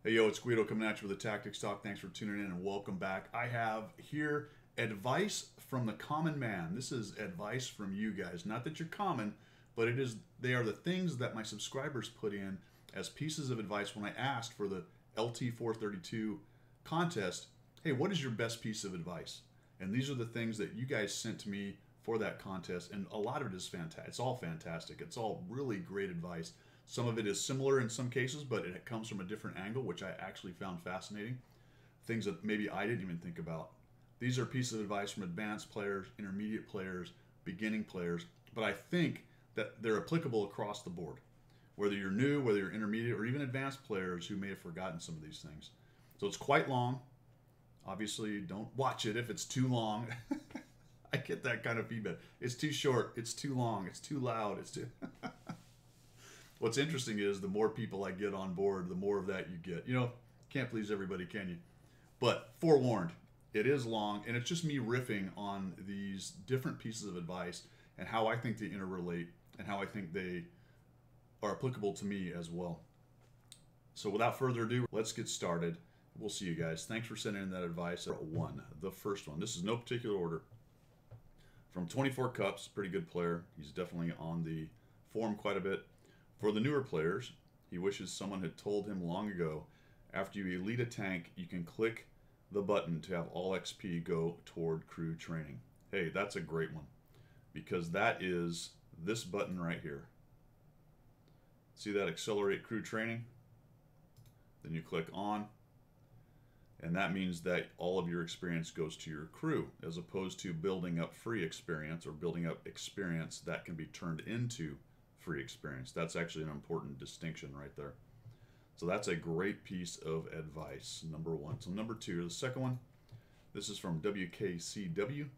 Hey, yo, it's Guido coming at you with a Tactics Talk. Thanks for tuning in and welcome back. I have here advice from the common man. This is advice from you guys. Not that you're common, but they are the things that my subscribers put in as pieces of advice when I asked for the LT432 contest. Hey, what is your best piece of advice? And these are the things that you guys sent to me for that contest, and a lot of it is fantastic. It's all fantastic. It's all really great advice. Some of it is similar in some cases, but it comes from a different angle, which I actually found fascinating. Things that maybe I didn't even think about. These are pieces of advice from advanced players, intermediate players, beginning players, but I think that they're applicable across the board. Whether you're new, whether you're intermediate, or even advanced players who may have forgotten some of these things. So it's quite long. Obviously, don't watch it if it's too long. I get that kind of feedback. It's too short, it's too long, it's too loud, it's too... What's interesting is the more people I get on board, the more of that you get. You know, can't please everybody, can you? But forewarned, it is long, and it's just me riffing on these different pieces of advice and how I think they interrelate and how I think they are applicable to me as well. So without further ado, let's get started. We'll see you guys. Thanks for sending in that advice. The first one. This is no particular order. From 24 Cups, pretty good player. He's definitely on the form quite a bit. For the newer players, he wishes someone had told him long ago, after you elite a tank, you can click the button to have all XP go toward crew training. Hey, that's a great one, because that is this button right here. See that accelerate crew training? Then you click on, and that means that all of your experience goes to your crew, as opposed to building up free experience or building up experience that can be turned into free experience. That's actually an important distinction right there. So that's a great piece of advice, number one. So number two, the second one, this is from WKCW.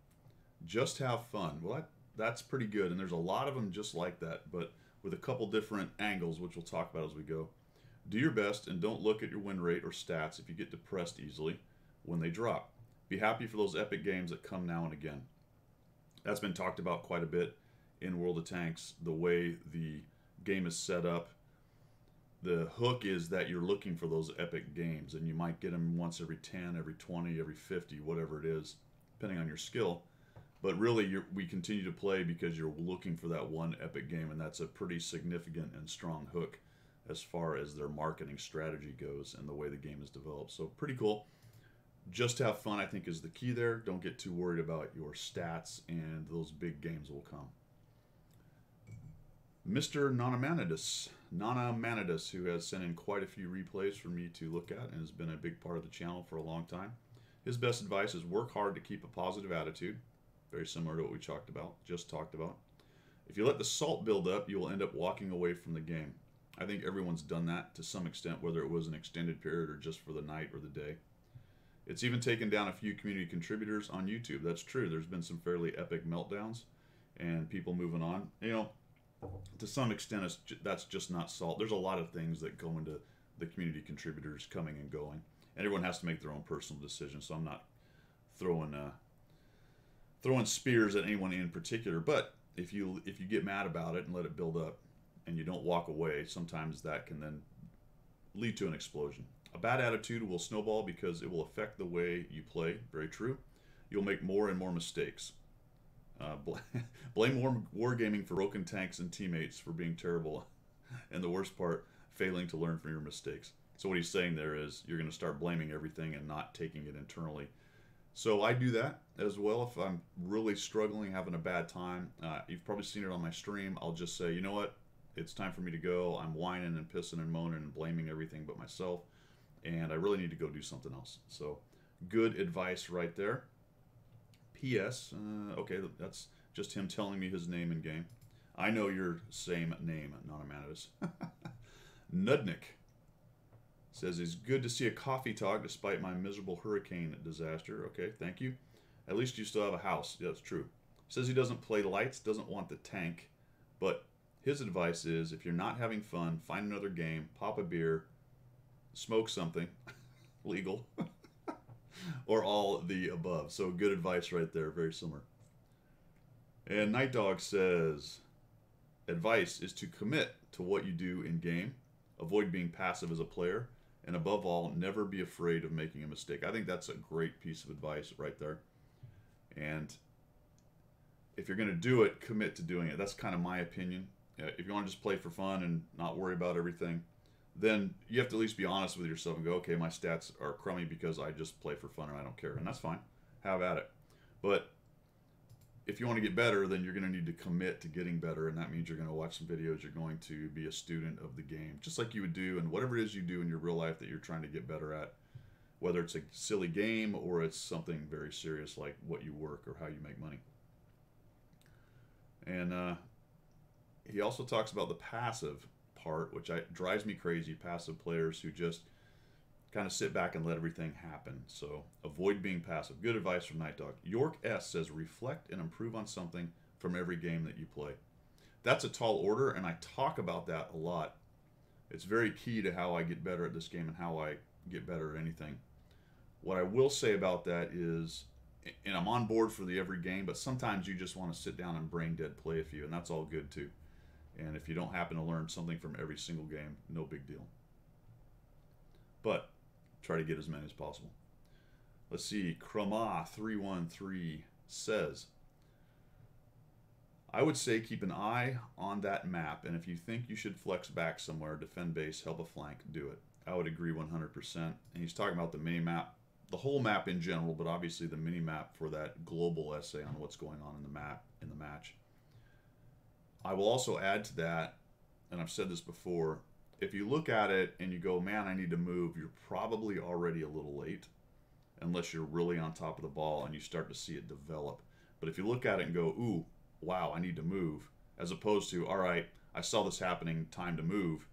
Just have fun. Well, that's pretty good, and there's a lot of them just like that, but with a couple different angles, which we'll talk about as we go. Do your best and don't look at your win rate or stats if you get depressed easily when they drop. Be happy for those epic games that come now and again. That's been talked about quite a bit in World of Tanks, the way the game is set up. The hook is that you're looking for those epic games, and you might get them once every 10, every 20, every 50, whatever it is, depending on your skill. But really, we continue to play because you're looking for that one epic game, and that's a pretty significant and strong hook as far as their marketing strategy goes and the way the game is developed. So pretty cool. Just have fun, I think, is the key there. Don't get too worried about your stats, and those big games will come. Mr. Nanamanidus, who has sent in quite a few replays for me to look at and has been a big part of the channel for a long time. His best advice is work hard to keep a positive attitude. Very similar to what we just talked about. If you let the salt build up, you will end up walking away from the game. I think everyone's done that to some extent, whether it was an extended period or just for the night or the day. It's even taken down a few community contributors on YouTube. That's true. There's been some fairly epic meltdowns and people moving on. You know, to some extent, that's just not salt. There's a lot of things that go into the community contributors coming and going, and everyone has to make their own personal decisions. So I'm not throwing spears at anyone in particular. But if you get mad about it and let it build up, and you don't walk away, sometimes that can then lead to an explosion. A bad attitude will snowball because it will affect the way you play. Very true. You'll make more and more mistakes. Blame Wargaming for broken tanks and teammates for being terrible, and the worst part, failing to learn from your mistakes. So what he's saying there is you're going to start blaming everything and not taking it internally. So I do that as well. If I'm really struggling, having a bad time, you've probably seen it on my stream, I'll just say, you know what, it's time for me to go. I'm whining and pissing and moaning and blaming everything but myself, and I really need to go do something else. So good advice right there. P.S. Okay, that's just him telling me his name in game. I know your same name, Nanamanidus. Nudnik says, it's good to see a coffee talk despite my miserable hurricane disaster. Okay, thank you. At least you still have a house. Yeah, that's true. Says he doesn't play lights, doesn't want the tank, but his advice is if you're not having fun, find another game, pop a beer, smoke something legal, or all the above. So good advice right there, very similar. And Night Dog says, advice is to commit to what you do in game, avoid being passive as a player, And above all, never be afraid of making a mistake. I think that's a great piece of advice right there. And if you're going to do it, commit to doing it. That's kind of my opinion. If you want to just play for fun and not worry about everything, then you have to at least be honest with yourself and go, okay, my stats are crummy because I just play for fun and I don't care. And that's fine. Have at it. But if you want to get better, then you're going to need to commit to getting better. And that means you're going to watch some videos. You're going to be a student of the game, just like you would do in whatever it is you do in your real life that you're trying to get better at, whether it's a silly game or it's something very serious like what you work or how you make money. And he also talks about the passive part, which drives me crazy, passive players who just kind of sit back and let everything happen. So avoid being passive. Good advice from Night Dog. York S says, reflect and improve on something from every game that you play. That's a tall order, and I talk about that a lot. It's very key to how I get better at this game and how I get better at anything. What I will say about that is, and I'm on board for the every game, but sometimes you just want to sit down and brain dead play a few, and that's all good too. And if you don't happen to learn something from every single game, no big deal. But try to get as many as possible. Let's see, Krama313 says, I would say keep an eye on that map, and if you think you should flex back somewhere, defend base, help a flank, do it. I would agree 100%. And he's talking about the mini map, the whole map in general, but obviously the mini map for that global essay on what's going on in the map, in the match. I will also add to that, and I've said this before, if you look at it and you go, man, I need to move, you're probably already a little late, unless you're really on top of the ball and you start to see it develop. But if you look at it and go, ooh, wow, I need to move, as opposed to, all right, I saw this happening, time to move,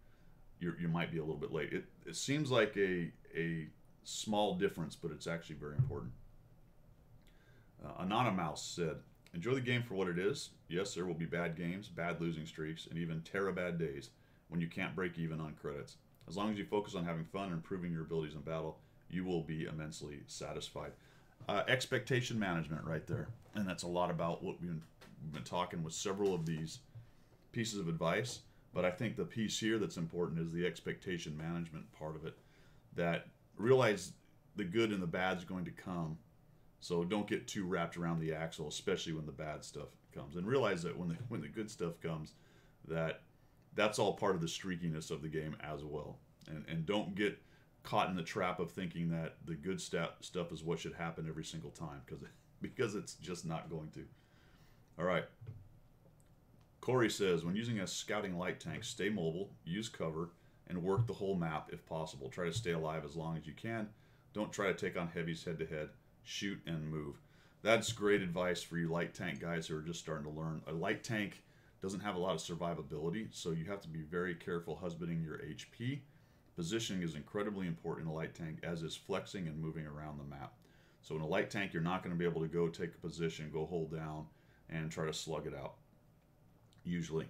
you might be a little bit late. It seems like a small difference, but it's actually very important. Anonymous said, enjoy the game for what it is. Yes, there will be bad games, bad losing streaks, and even bad days when you can't break even on credits. As long as you focus on having fun and improving your abilities in battle, you will be immensely satisfied. Expectation management right there. And that's a lot about what we've been talking with several of these pieces of advice. But I think the piece here that's important is the expectation management part of it. That realize the good and the bad is going to come. So don't get too wrapped around the axle, especially when the bad stuff comes. And realize that when the good stuff comes, that's all part of the streakiness of the game as well. And don't get caught in the trap of thinking that the good stuff is what should happen every single time, because it's just not going to. All right. Corey says, when using a scouting light tank, stay mobile, use cover, and work the whole map if possible. Try to stay alive as long as you can. Don't try to take on heavies head-to-head. Shoot and move. That's great advice for you light tank guys who are just starting to learn. A light tank doesn't have a lot of survivability, so you have to be very careful husbanding your HP. Positioning is incredibly important in a light tank, as is flexing and moving around the map. So in a light tank, you're not going to be able to go take a position, go hold down, and try to slug it out. Usually.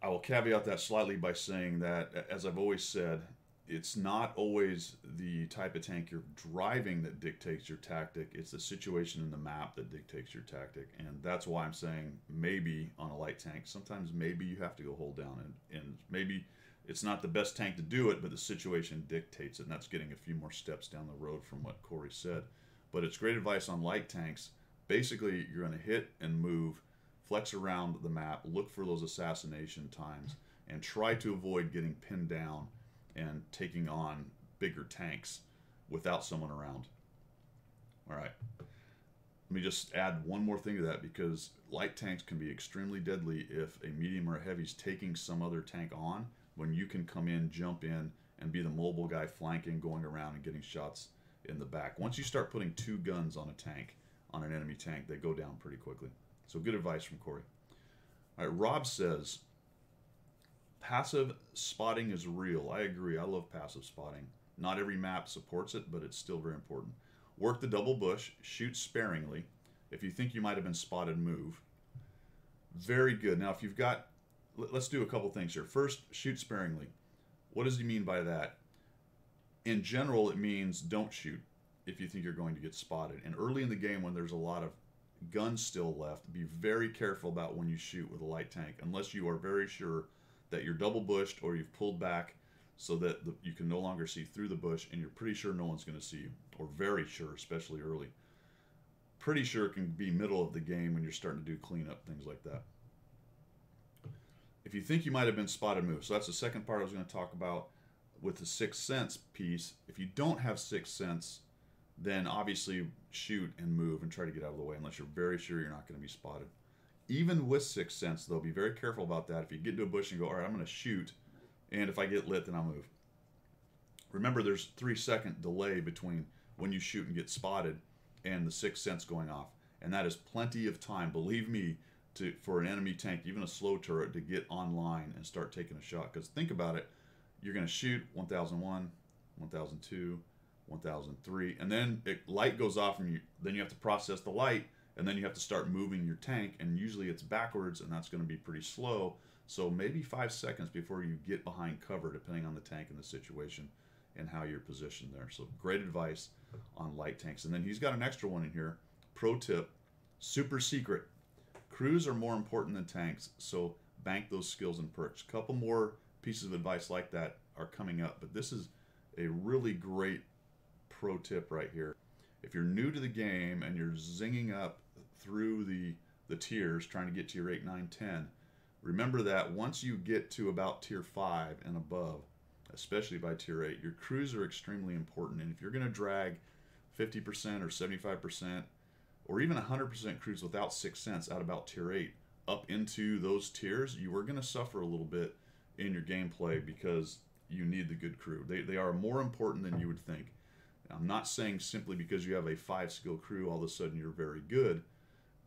I will caveat that slightly by saying that, as I've always said, it's not always the type of tank you're driving that dictates your tactic. It's the situation in the map that dictates your tactic. And that's why I'm saying maybe on a light tank, sometimes maybe you have to go hold down. And maybe it's not the best tank to do it, but the situation dictates it. And that's getting a few more steps down the road from what Corey said. But it's great advice on light tanks. Basically, you're going to hit and move, flex around the map, look for those assassination times, and try to avoid getting pinned down and taking on bigger tanks without someone around. All right. Let me just add one more thing to that, because light tanks can be extremely deadly if a medium or a heavy is taking some other tank on, when you can come in, jump in, and be the mobile guy flanking, going around and getting shots in the back. Once you start putting two guns on a tank, on an enemy tank, they go down pretty quickly. So good advice from Corey. All right, Rob says, passive spotting is real. I agree. I love passive spotting. Not every map supports it, but it's still very important. Work the double bush. Shoot sparingly. If you think you might have been spotted, move. Very good. Now, if you've got... Let's do a couple things here. First, shoot sparingly. What does he mean by that? In general, it means don't shoot if you think you're going to get spotted. And early in the game, when there's a lot of guns still left, be very careful about when you shoot with a light tank, unless you are very sure that you're double bushed or you've pulled back so that you can no longer see through the bush, and you're pretty sure no one's going to see you, or very sure, especially early. Pretty sure it can be middle of the game when you're starting to do cleanup, things like that. If you think you might have been spotted, move. So that's the second part I was going to talk about with the Sixth Sense piece. If you don't have Sixth Sense, then obviously shoot and move and try to get out of the way unless you're very sure you're not going to be spotted. Even with Sixth Sense, though, be very careful about that. If you get into a bush and go, all right, I'm going to shoot, and if I get lit, then I'll move. Remember, there's 3-second delay between when you shoot and get spotted and the Sixth Sense going off. And that is plenty of time, believe me, for an enemy tank, even a slow turret, to get online and start taking a shot. Because think about it, you're going to shoot 1001, 1002, 1003, and then light goes off, and then you have to process the light, and then you have to start moving your tank, and usually it's backwards, and that's going to be pretty slow. So maybe 5 seconds before you get behind cover, depending on the tank and the situation and how you're positioned there. So great advice on light tanks. And then he's got an extra one in here. Pro tip, super secret. Crews are more important than tanks, so bank those skills and perks. A couple more pieces of advice like that are coming up, but this is a really great pro tip right here. If you're new to the game and you're zinging up through the tiers, trying to get to your 8, 9, 10, remember that once you get to about tier 5 and above, especially by tier 8, your crews are extremely important. And if you're going to drag 50% or 75% or even 100% crews without Sixth Sense at about tier 8 up into those tiers, you are going to suffer a little bit in your gameplay because you need the good crew. They are more important than you would think. I'm not saying simply because you have a 5-skill crew all of a sudden you're very good,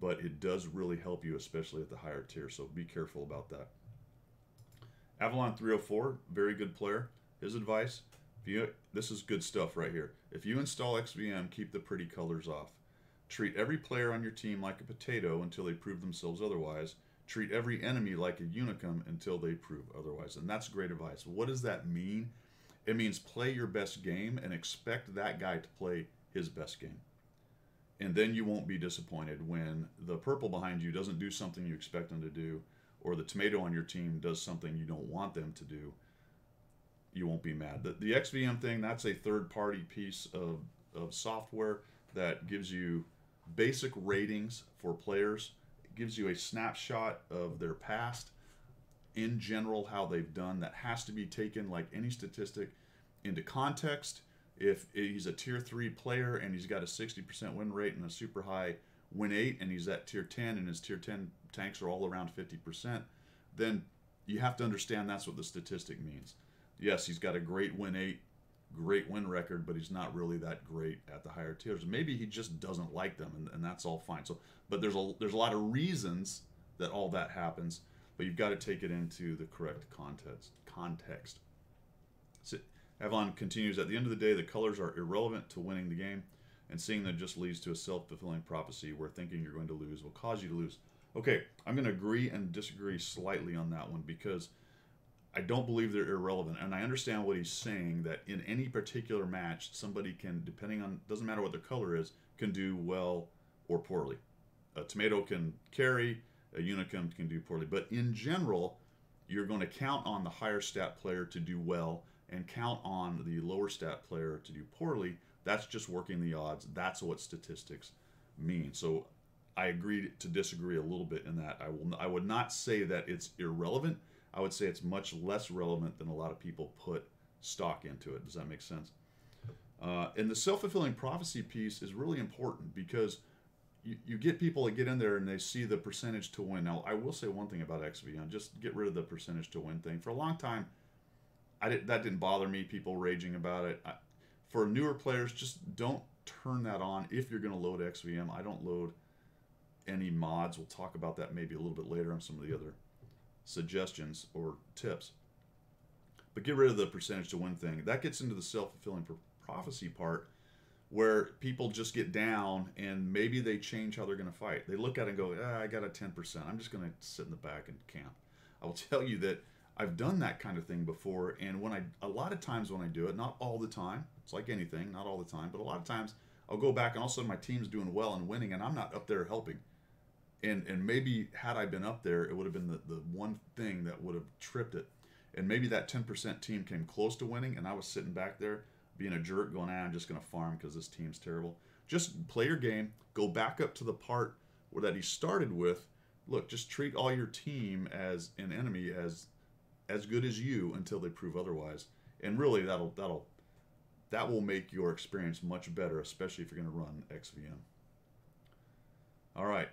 but it does really help you, especially at the higher tier, so be careful about that. Avalon 304, very good player. His advice, this is good stuff right here. If you install XVM, keep the pretty colors off. Treat every player on your team like a potato until they prove themselves otherwise. Treat every enemy like a unicum until they prove otherwise. And that's great advice. What does that mean? It means play your best game and expect that guy to play his best game. And then you won't be disappointed when the purple behind you doesn't do something you expect them to do, or the tomato on your team does something you don't want them to do. You won't be mad. The XVM thing, that's a third-party piece of software that gives you basic ratings for players. It gives you a snapshot of their past, in general, how they've done. That has to be taken, like any statistic, into context. If he's a tier 3 player and he's got a 60% win rate and a super high win 8, and he's at tier 10 and his tier 10 tanks are all around 50%, then you have to understand that's what the statistic means. Yes, he's got a great win 8, great win record, but he's not really that great at the higher tiers. Maybe he just doesn't like them, and that's all fine. So, but there's a lot of reasons that all that happens, but you've got to take it into the correct context. So Avalon continues, at the end of the day, the colors are irrelevant to winning the game, and seeing them just leads to a self-fulfilling prophecy where thinking you're going to lose will cause you to lose. Okay, I'm going to agree and disagree slightly on that one, because I don't believe they're irrelevant. And I understand what he's saying, that in any particular match, somebody can, depending on, doesn't matter what their color is, can do well or poorly. A tomato can carry, a unicum can do poorly. But in general, you're going to count on the higher stat player to do well and count on the lower stat player to do poorly. That's just working the odds. That's what statistics mean. So I agree to disagree a little bit in that. I would not say that it's irrelevant. I would say it's much less relevant than a lot of people put stock into it. Does that make sense? And the self-fulfilling prophecy piece is really important, because you get people that get in there and they see the percentage to win. Now, I will say one thing about XVM, just get rid of the percentage to win thing. For a long time, that didn't bother me, people raging about it. For newer players, just don't turn that on if you're going to load XVM. I don't load any mods. We'll talk about that maybe a little bit later on some of the other suggestions or tips. But get rid of the percentage to win thing. That gets into the self-fulfilling prophecy part, where people just get down and maybe they change how they're going to fight. They look at it and go, I got a 10%. I'm just going to sit in the back and camp. I will tell you that I've done that kind of thing before, and a lot of times when I do it, not all the time, it's like anything, not all the time, but a lot of times I'll go back and all of a sudden my team's doing well and winning, and I'm not up there helping. And maybe had I been up there, it would have been the one thing that would have tripped it. and maybe that 10% team came close to winning, and I was sitting back there being a jerk going, I'm just going to farm because this team's terrible. Just play your game, go back up to the part where that he started with. Look, just treat all your team as an enemy, as good as you until they prove otherwise. And really that will make your experience much better, especially if you're going to run XVM. All right.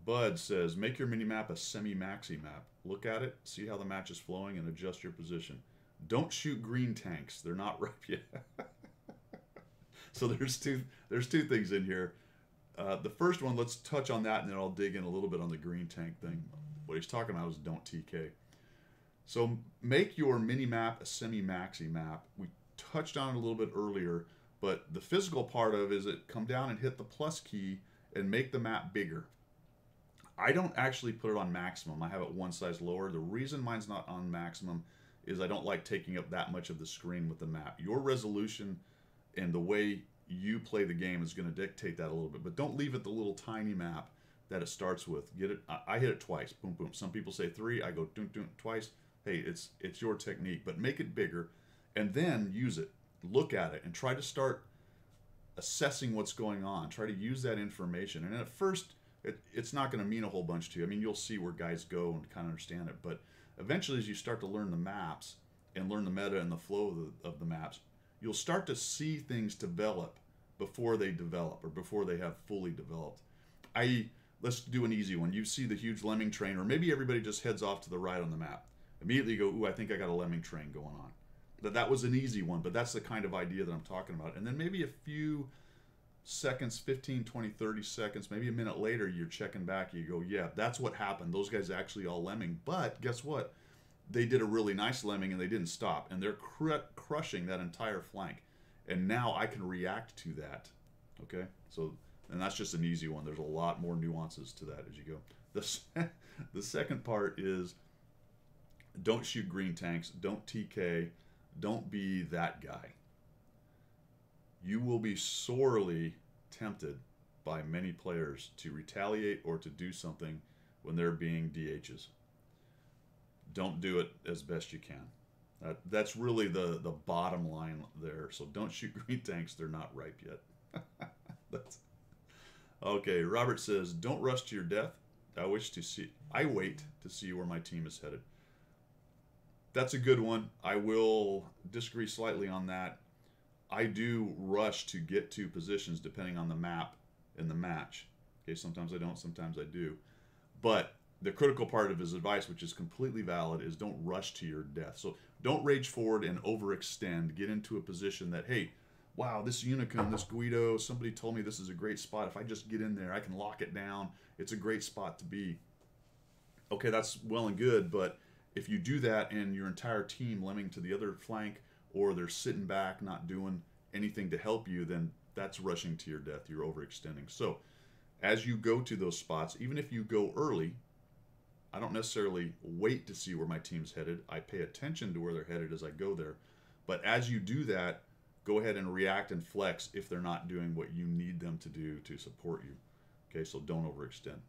Bud says, make your mini-map a semi-maxi map. Look at it, see how the match is flowing, and adjust your position. Don't shoot green tanks. They're not ripe yet. So there's two things in here. The first one, let's touch on that, and then I'll dig in a little bit on the green tank thing. What he's talking about is don't TK. So make your mini-map a semi-maxi map. We touched on it a little bit earlier, but the physical part of it is come down and hit the plus key and make the map bigger. I don't actually put it on maximum. I have it one size lower. The reason mine's not on maximum is I don't like taking up that much of the screen with the map. Your resolution and the way you play the game is going to dictate that a little bit. But don't leave it the little tiny map that it starts with. Get it. I hit it twice. Boom, boom. Some people say 3. I go doom, doom, twice. Hey, it's your technique. But make it bigger and then use it. Look at it and try to start assessing what's going on. Try to use that information. And at first, it's not going to mean a whole bunch to you. I mean, you'll see where guys go and kind of understand it. But eventually, as you start to learn the maps and learn the meta and the flow of the maps, you'll start to see things develop before they develop or before they have fully developed. Let's do an easy one. You see the huge lemming train, or maybe everybody just heads off to the right on the map. Immediately you go, ooh, I think I got a lemming train going on. That was an easy one, but that's the kind of idea that I'm talking about. And then maybe a few seconds, 15, 20, 30 seconds, maybe a minute later, you're checking back. You go, yeah, that's what happened. Those guys actually all lemming. But guess what? They did a really nice lemming and they didn't stop. And they're crushing that entire flank. And now I can react to that. Okay? So, and that's just an easy one. There's a lot more nuances to that as you go. The second part is don't shoot green tanks. Don't TK. Don't be that guy. You will be sorely tempted by many players to retaliate or to do something when they're being DHs. Don't do it as best you can. That's really the bottom line there. So don't shoot green tanks. They're not ripe yet. Okay, Robert says, don't rush to your death. I wait to see where my team is headed. That's a good one. I will disagree slightly on that. I do rush to get to positions depending on the map in the match. Okay, sometimes I don't, sometimes I do. But the critical part of his advice, which is completely valid, is don't rush to your death. So don't rage forward and overextend. Get into a position that, hey, wow, this Unicum, this Guido, somebody told me this is a great spot. If I just get in there, I can lock it down. It's a great spot to be. Okay, that's well and good, but if you do that and your entire team lemming to the other flank, or they're sitting back not doing anything to help you, then that's rushing to your death. You're overextending. So as you go to those spots, even if you go early, I don't necessarily wait to see where my team's headed. I pay attention to where they're headed as I go there. But as you do that, go ahead and react and flex if they're not doing what you need them to do to support you. Okay, so don't overextend.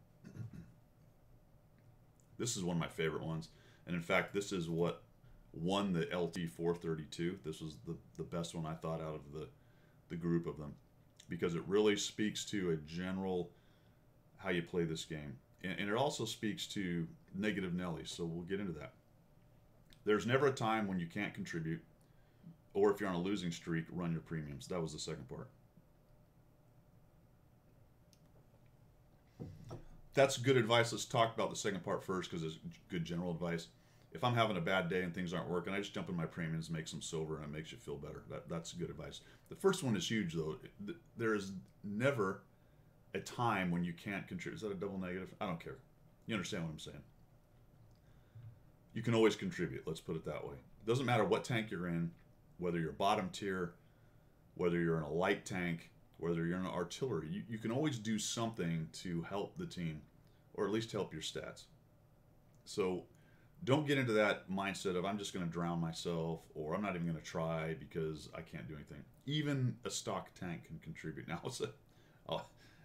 This is one of my favorite ones. And in fact, this is what won the LT 432. This was the best one I thought out of the group of them, because it really speaks to a general how you play this game. And it also speaks to negative Nellies, so we'll get into that. There's never a time when you can't contribute, or if you're on a losing streak, run your premiums. That was the second part. That's good advice. Let's talk about the second part first, because it's good general advice. If I'm having a bad day and things aren't working, I just jump in my premiums, make some silver, and it makes you feel better. That's good advice. The first one is huge, though. There is never a time when you can't contribute. Is that a double negative? I don't care. You understand what I'm saying. You can always contribute. Let's put it that way. It doesn't matter what tank you're in, whether you're bottom tier, whether you're in a light tank, whether you're in an artillery. You can always do something to help the team, or at least help your stats. So don't get into that mindset of I'm just going to drown myself, or I'm not even going to try because I can't do anything. Even a stock tank can contribute. Now,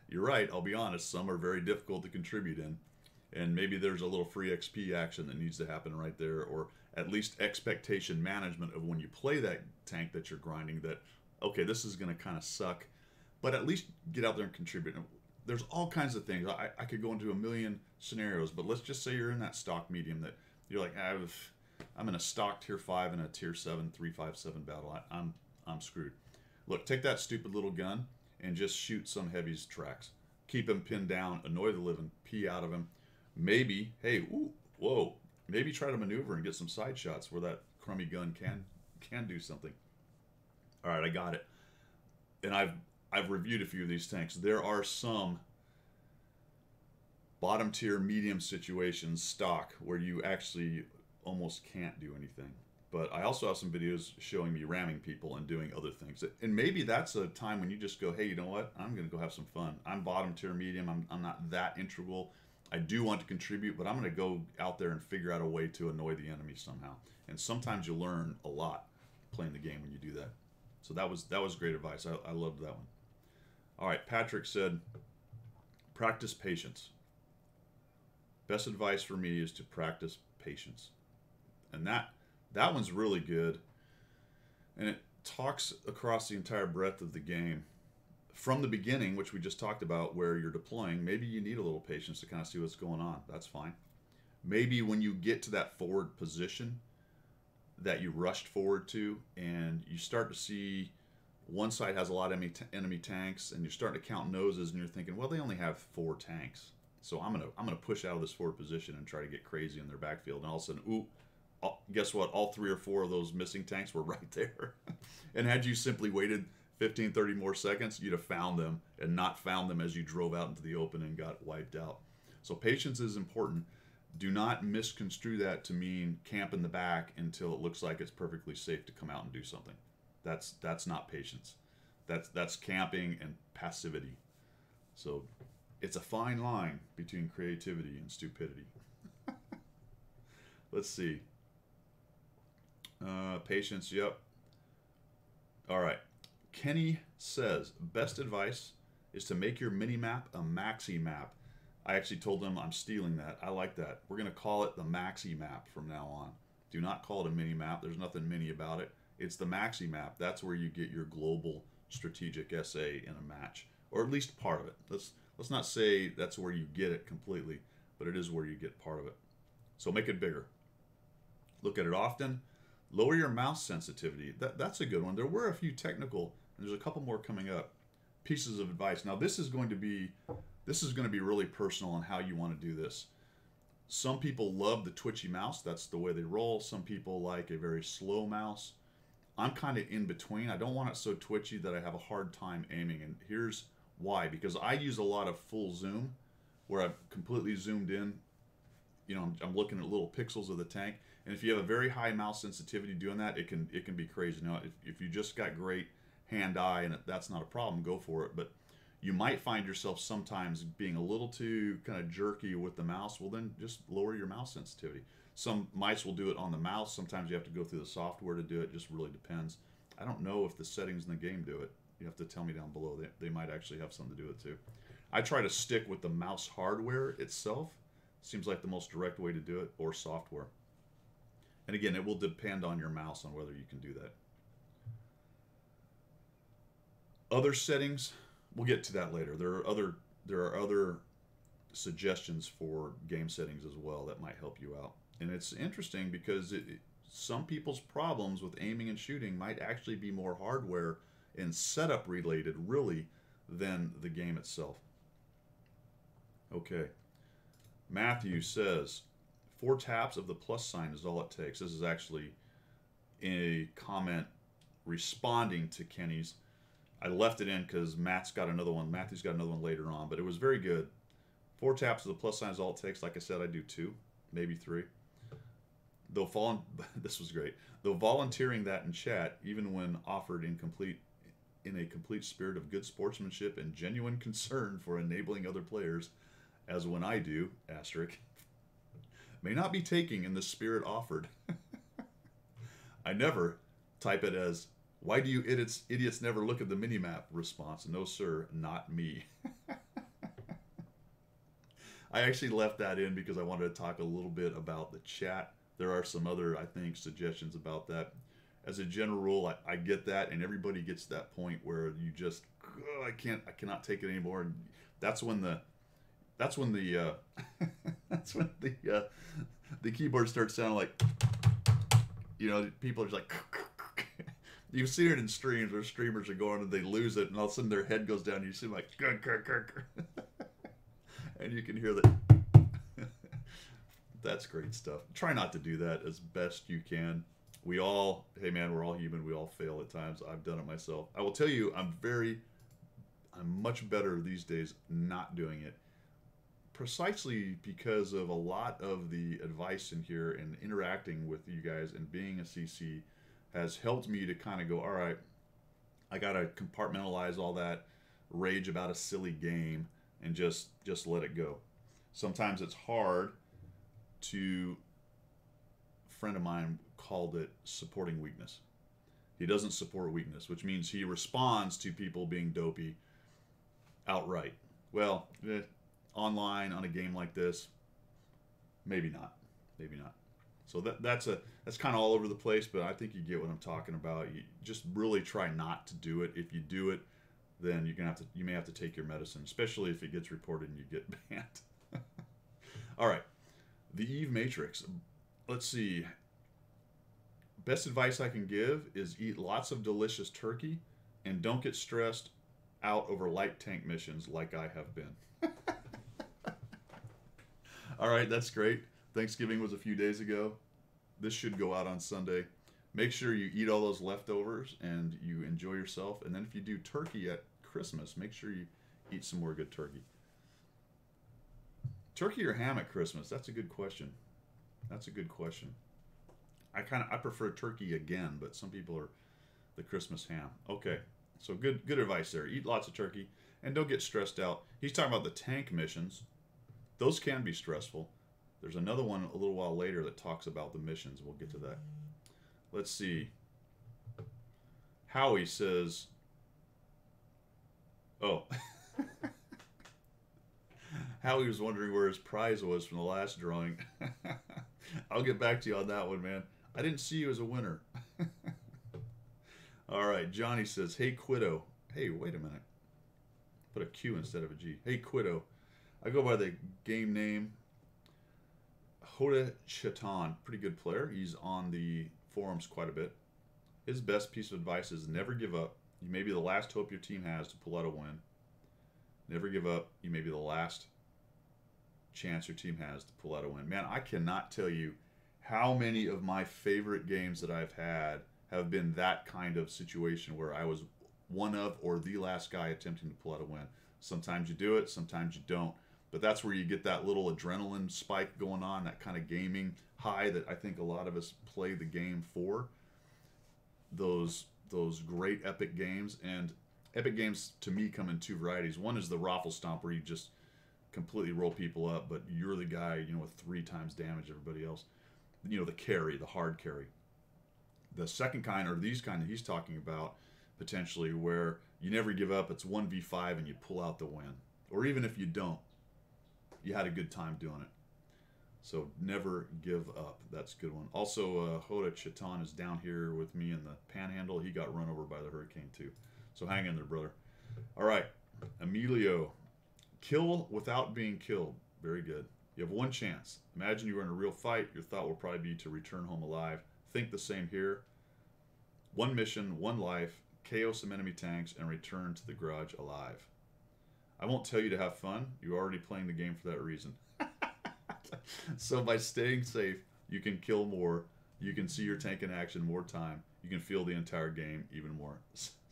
you're right, I'll be honest, some are very difficult to contribute in, and maybe there's a little free XP action that needs to happen right there, or at least expectation management of when you play that tank that you're grinding, that, okay, this is going to kind of suck, but at least get out there and contribute. There's all kinds of things. I could go into a million scenarios, but let's just say you're in that stock medium that you're like, I'm in a stock tier 5 and a tier 7 357 battle. I'm screwed. Look, take that stupid little gun and just shoot some heavies tracks. Keep him pinned down, annoy the living pee out of him. Maybe, hey, ooh, whoa, maybe try to maneuver and get some side shots where that crummy gun can do something. All right, I got it. And I've reviewed a few of these tanks. There are some bottom tier medium situations stock where you actually almost can't do anything. But I also have some videos showing me ramming people and doing other things. And maybe that's a time when you just go, hey, you know what? I'm going to go have some fun. I'm bottom tier medium. I'm not that integral. I do want to contribute, but I'm going to go out there and figure out a way to annoy the enemy somehow. And sometimes you learn a lot playing the game when you do that. So that was great advice. I loved that one. All right, Patrick said, practice patience. Best advice for me is to practice patience. And that one's really good. And it talks across the entire breadth of the game. From the beginning, which we just talked about, where you're deploying, maybe you need a little patience to kind of see what's going on. That's fine. Maybe when you get to that forward position that you rushed forward to, and you start to see one side has a lot of enemy tanks, and you're starting to count noses, and you're thinking, well, they only have 4 tanks. So I'm gonna push out of this forward position and try to get crazy in their backfield. And all of a sudden, ooh, guess what? All 3 or 4 of those missing tanks were right there. And had you simply waited 15, 30 more seconds, you'd have found them, and not found them as you drove out into the open and got wiped out. So patience is important. Do not misconstrue that to mean camp in the back until it looks like it's perfectly safe to come out and do something. That's not patience. That's camping and passivity. So it's a fine line between creativity and stupidity. Let's see. Patience, yep. All right. Kenny says, best advice is to make your mini map a maxi map. I actually told them I'm stealing that. I like that. We're going to call it the maxi map from now on. Do not call it a mini map. There's nothing mini about it. It's the maxi map. That's where you get your global strategic SA in a match, or at least part of it. Let's not say that's where you get it completely, but it is where you get part of it. So make it bigger. Look at it often. Lower your mouse sensitivity. That's a good one. There were a few technical, and there's a couple more coming up, pieces of advice. Now this is going to be really personal on how you want to do this. Some people love the twitchy mouse. That's the way they roll. Some people like a very slow mouse. I'm kind of in between. I don't want it so twitchy that I have a hard time aiming. And here's why. Because I use a lot of full zoom, where I've completely zoomed in. You know, I'm looking at little pixels of the tank. And if you have a very high mouse sensitivity doing that, it can be crazy. Now, if you just got great hand-eye and that's not a problem, go for it. But you might find yourself sometimes being a little too kind of jerky with the mouse. Well, then just lower your mouse sensitivity. Some mice will do it on the mouse. Sometimes you have to go through the software to do it. It just really depends. I don't know if the settings in the game do it. You have to tell me down below. They might actually have something to do it too. I try to stick with the mouse hardware itself. Seems like the most direct way to do it, or software. And again, it will depend on your mouse on whether you can do that. Other settings, we'll get to that later. There are other suggestions for game settings as well that might help you out. And it's interesting because some people's problems with aiming and shooting might actually be more hardware and setup related, really, than the game itself. Okay. Matthew says, 4 taps of the plus sign is all it takes. This is actually a comment responding to Kenny's. I left it in because Matthew's got another one later on, but it was very good. 4 taps of the plus sign is all it takes. Like I said, I do 2, maybe 3. This was great. Though volunteering that in chat, even when offered in a complete spirit of good sportsmanship and genuine concern for enabling other players, as when I do, asterisk, may not be taking in the spirit offered. I never type it as, why do you idiots never look at the minimap response? No, sir, not me. I actually left that in because I wanted to talk a little bit about the chat There are some other, I think, suggestions about that. As a general rule, I get that, and everybody gets to that point where you just, "Ugh, I cannot take it anymore." And that's when the, that's when the, that's when the keyboard starts sounding like, people are just like, you've seen it in streams where streamers are going and they lose it, and all of a sudden their head goes down, and you see them like, and you can hear that. That's great stuff. Try not to do that as best you can. Hey man, we're all human. We all fail at times. I've done it myself. I will tell you, I'm much better these days not doing it. Precisely because of a lot of the advice in here and interacting with you guys and being a CC has helped me to kind of go, all right, I got to compartmentalize all that rage about a silly game and just let it go. Sometimes it's hard to, a friend of mine called it supporting weakness. He doesn't support weakness, which means he responds to people being dopey outright. Well, online on a game like this, maybe not. So that's kind of all over the place, but I think you get what I'm talking about. You just really try not to do it. If you do it, then you may have to take your medicine, especially if it gets reported and you get banned. All right, the Eve Matrix. Let's see. Best advice I can give is eat lots of delicious turkey and don't get stressed out over light tank missions like I have been. All right, that's great. Thanksgiving was a few days ago. This should go out on Sunday. Make sure you eat all those leftovers and you enjoy yourself. And then if you do turkey at Christmas, make sure you eat some more good turkey. Turkey or ham at Christmas? That's a good question. I prefer turkey again, but some people are the Christmas ham. Okay, so good advice there. Eat lots of turkey and don't get stressed out. He's talking about the tank missions. Those can be stressful. There's another one a little while later that talks about the missions. We'll get to that. Let's see. Howie says, oh. Howie was wondering where his prize was from the last drawing. I'll get back to you on that one, man. I didn't see you as a winner. All right, Johnny says, hey, Quiddo. Hey, wait a minute. Put a Q instead of a G. Hey, Quiddo. I go by the game name Hoda Chatan. Pretty good player. He's on the forums quite a bit. His best piece of advice is never give up. You may be the last hope your team has to pull out a win. Never give up. You may be the last chance your team has to pull out a win. Man, I cannot tell you how many of my favorite games that I've had have been that kind of situation where I was one of or the last guy attempting to pull out a win. Sometimes you do it, sometimes you don't. But that's where you get that little adrenaline spike going on, that kind of gaming high that I think a lot of us play the game for. Those great epic games. And epic games to me come in two varieties. One is the Raffle Stomp where you just completely roll people up, but you're the guy, with 3 times damage everybody else. The carry, the hard carry. The second kind are these kind that he's talking about potentially where you never give up. It's 1v5 and you pull out the win. Or even if you don't, you had a good time doing it. So never give up. That's a good one. Also, Hoda Chatan is down here with me in the Panhandle. He got run over by the hurricane too. So hang in there, brother. All right, Emilio. Kill without being killed. Very good. You have one chance. Imagine you were in a real fight. Your thought will probably be to return home alive. Think the same here. One mission, one life, KO some enemy tanks, and return to the garage alive. I won't tell you to have fun. You're already playing the game for that reason. So by staying safe, you can kill more. You can see your tank in action more time. You can feel the entire game even more.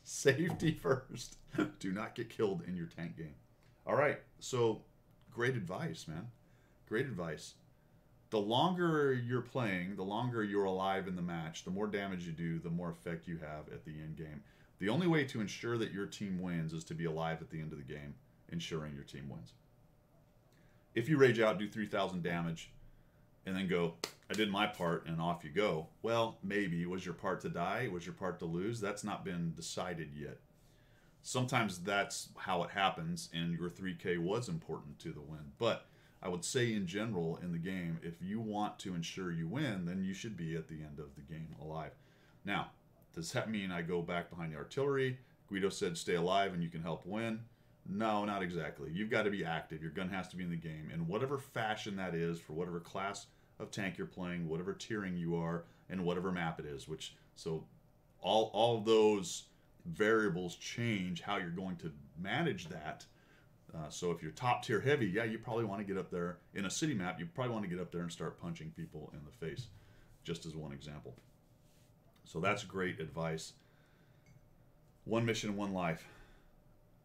Safety first. Do not get killed in your tank game. All right, so great advice, man. Great advice. The longer you're playing, the longer you're alive in the match, the more damage you do, the more effect you have at the end game. The only way to ensure that your team wins is to be alive at the end of the game, ensuring your team wins. If you rage out, do 3,000 damage, and then go, I did my part, and off you go. Well, maybe. Was your part to die? Was your part to lose? That's not been decided yet. Sometimes that's how it happens, and your 3K was important to the win. But I would say in general in the game, if you want to ensure you win, then you should be at the end of the game alive. Now, does that mean I go back behind the artillery? Guido said stay alive and you can help win. No, not exactly. You've got to be active. Your gun has to be in the game. In whatever fashion that is, for whatever class of tank you're playing, whatever tiering you are, and whatever map it is. So all of those variables change how you're going to manage that. So if you're top tier heavy, yeah, you probably want to get up there. In a city map, you probably want to get up there and start punching people in the face, just as one example. So that's great advice. One mission, one life.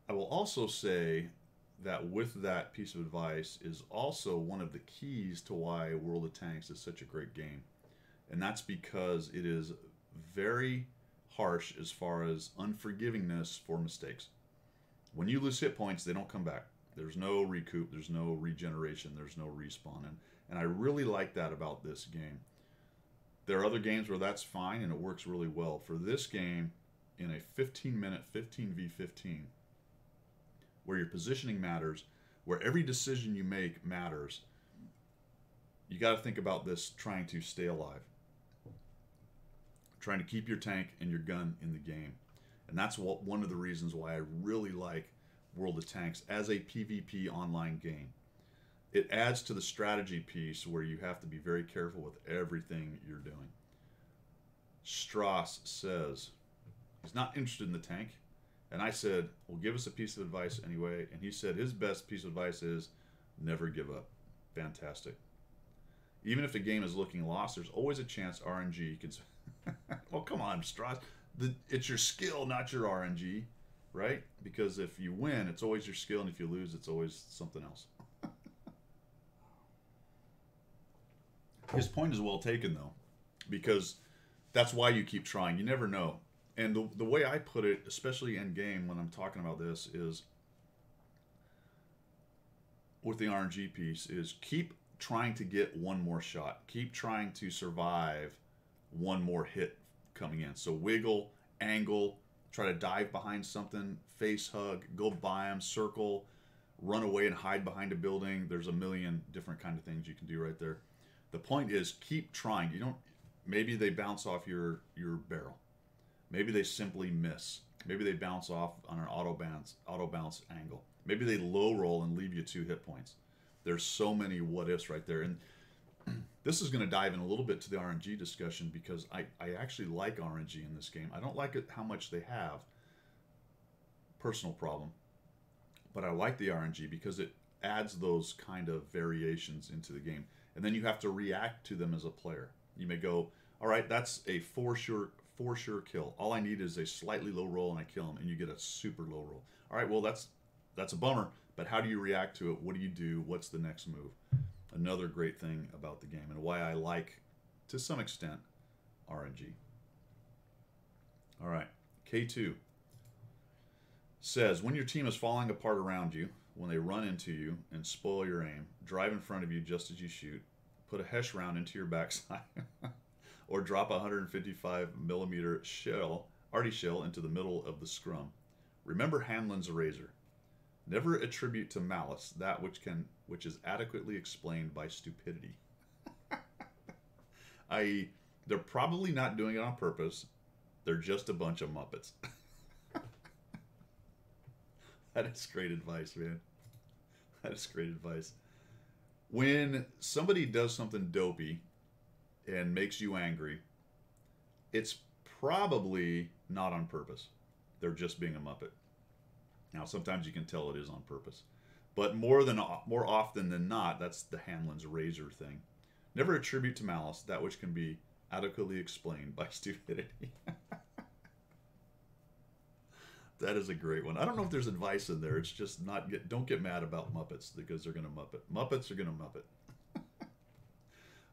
I will also say that with that piece of advice is also one of the keys to why World of Tanks is such a great game. And that's because it is very harsh as far as unforgivingness for mistakes. When you lose hit points, they don't come back. There's no recoup, there's no regeneration, there's no respawn. And I really like that about this game. There are other games where that's fine and it works really well. For this game, in a 15-minute 15v15, where your positioning matters, where every decision you make matters, you got to think about this trying to stay alive. Trying to keep your tank and your gun in the game. And that's one of the reasons why I really like World of Tanks as a PvP online game. It adds to the strategy piece where you have to be very careful with everything you're doing. Strauss says he's not interested in the tank. And I said, well, give us a piece of advice anyway. And he said his best piece of advice is never give up. Fantastic. Even if the game is looking lost, there's always a chance RNG can... Well, come on, Strauss. It's your skill, not your RNG, right? Because if you win, it's always your skill. And if you lose, it's always something else. His point is well taken, though. Because that's why you keep trying. You never know. And the way I put it, especially in game when I'm talking about this, is with the RNG piece, is keep trying to get one more shot. Keep trying to survive one more hit coming in. So wiggle, angle, try to dive behind something, face hug, go by them, circle, run away and hide behind a building. There's a million different kind of things you can do right there. The point is keep trying. You don't. Maybe they bounce off your barrel. Maybe they simply miss. Maybe they bounce off on an auto bounce angle. Maybe they low roll and leave you 2 hit points. There's so many what ifs right there. And this is going to dive in a little bit to the RNG discussion because I actually like RNG in this game. I don't like it how much they have. Personal problem. But I like the RNG because it adds those kind of variations into the game. And then you have to react to them as a player. You may go, all right, that's a for sure kill. All I need is a slightly low roll and I kill him, and you get a super low roll. All right, well, that's a bummer, but how do you react to it? What do you do? What's the next move? Another great thing about the game and why I like, to some extent, RNG. All right, K2 says, when your team is falling apart around you, when they run into you and spoil your aim, drive in front of you just as you shoot, put a HESH round into your backside, or drop a 155mm shell, arty shell into the middle of the scrum. Remember Hanlon's razor. Never attribute to malice that which is adequately explained by stupidity. i.e., they're probably not doing it on purpose. They're just a bunch of Muppets. That is great advice, man. That is great advice. When somebody does something dopey and makes you angry, it's probably not on purpose. They're just being a Muppet. Now, sometimes you can tell it is on purpose. But more often than not, that's the Hanlon's razor thing. Never attribute to malice that which can be adequately explained by stupidity. That is a great one. I don't know if there's advice in there. It's just don't get mad about Muppets because they're going to Muppet. Muppets are going to Muppet.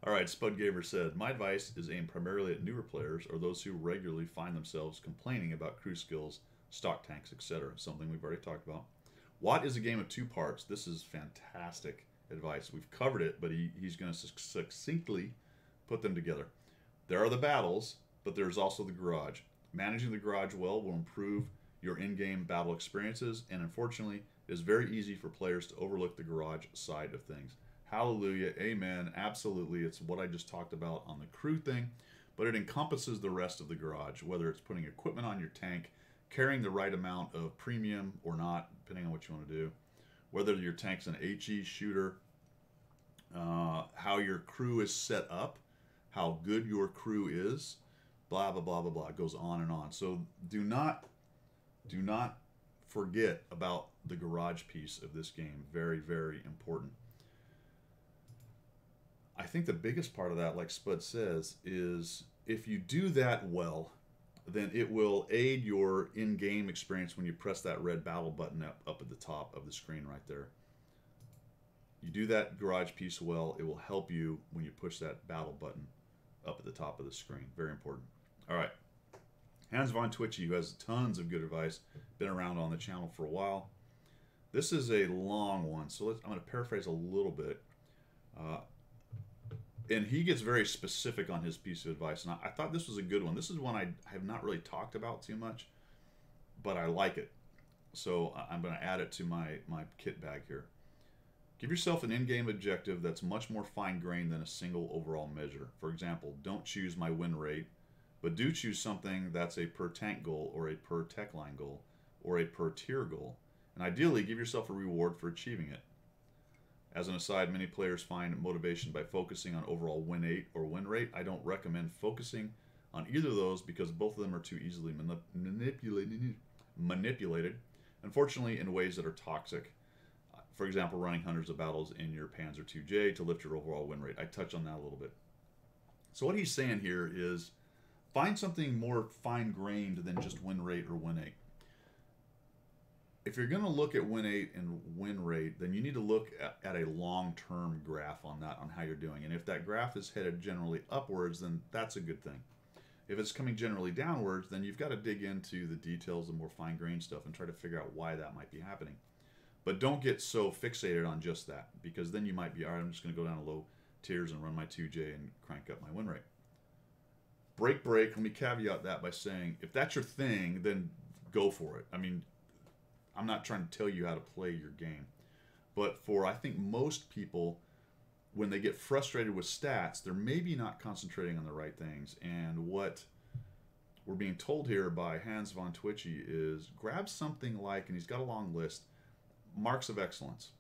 All right, Spud Gamer said, my advice is aimed primarily at newer players or those who regularly find themselves complaining about crew skills, stock tanks, etc. Something we've already talked about. WoT is a game of 2 parts. This is fantastic advice. We've covered it, but he's going to succinctly put them together. There are the battles, but there's also the garage. Managing the garage well will improve your in-game battle experiences, and unfortunately, it is very easy for players to overlook the garage side of things. Hallelujah. Amen. Absolutely. It's what I just talked about on the crew thing, but it encompasses the rest of the garage, whether it's putting equipment on your tank, carrying the right amount of premium or not, depending on what you want to do, whether your tank's an HE shooter, how your crew is set up, how good your crew is, blah, blah, blah, blah, blah. It goes on and on. So do not forget about the garage piece of this game. Very, very important. I think the biggest part of that, like Spud says, is if you do that well, then it will aid your in-game experience when you press that red battle button up at the top of the screen right there. You do that garage piece well, it will help you when you push that battle button up at the top of the screen. Very important. All right. Hans von Twitchy, who has tons of good advice, been around on the channel for a while. This is a long one, so I'm going to paraphrase a little bit. And he gets very specific on his piece of advice, and I thought this was a good one. This is one I have not really talked about too much, but I like it. So I'm going to add it to my kit bag here. Give yourself an in-game objective that's much more fine-grained than a single overall measure. For example, don't choose my win rate, but do choose something that's a per tank goal or a per tech line goal or a per tier goal. And ideally, give yourself a reward for achieving it. As an aside, many players find motivation by focusing on overall win rate or win rate. I don't recommend focusing on either of those because both of them are too easily manipulated, unfortunately, in ways that are toxic. For example, running hundreds of battles in your Panzer II-J to lift your overall win rate. I touch on that a little bit. So what he's saying here is find something more fine-grained than just win rate or win rate. If you're going to look at win rate and win rate, then you need to look at a long-term graph on that, on how you're doing. And if that graph is headed generally upwards, then that's a good thing. If it's coming generally downwards, then you've got to dig into the details, the more fine-grained stuff, and try to figure out why that might be happening. But don't get so fixated on just that, because then you might be, all right, I'm just going to go down to low tiers and run my 2J and crank up my win rate. Break. Let me caveat that by saying, if that's your thing, then go for it. I mean, I'm not trying to tell you how to play your game. But for, I think, most people, when they get frustrated with stats, they're maybe not concentrating on the right things. And what we're being told here by Hans von Twitchy is grab something like, and he's got a long list, marks of excellence.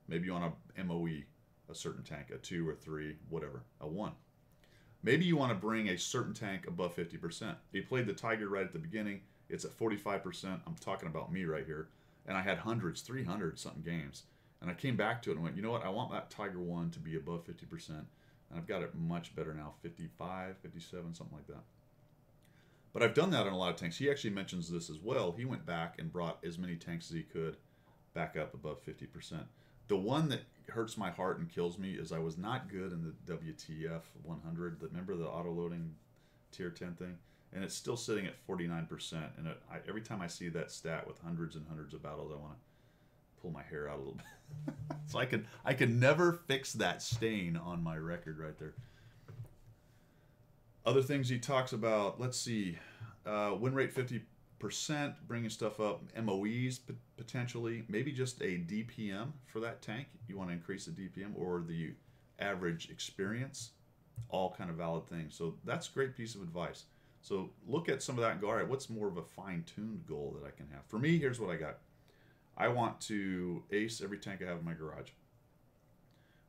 Maybe you want a MOE, a certain tank, a 2 or 3, whatever, a 1. Maybe you want to bring a certain tank above 50%. He played the Tiger right at the beginning. It's at 45%. I'm talking about me right here. And I had hundreds, 300 something games. And I came back to it and went, you know what? I want that Tiger 1 to be above 50%. And I've got it much better now, 55, 57, something like that. But I've done that on a lot of tanks. He actually mentions this as well. He went back and brought as many tanks as he could back up above 50%. The one that hurts my heart and kills me is I was not good in the WTF 100. Remember the auto-loading tier 10 thing? And it's still sitting at 49%. And every time I see that stat with hundreds and hundreds of battles, I want to pull my hair out a little bit. So I can never fix that stain on my record right there. Other things he talks about, let's see, win rate 50%, bringing stuff up, MOEs potentially, maybe just a DPM for that tank. You want to increase the DPM or the average experience, all kind of valid things. So that's a great piece of advice. So look at some of that and go, all right, what's more of a fine-tuned goal that I can have? For me, here's what I got. I want to ace every tank I have in my garage.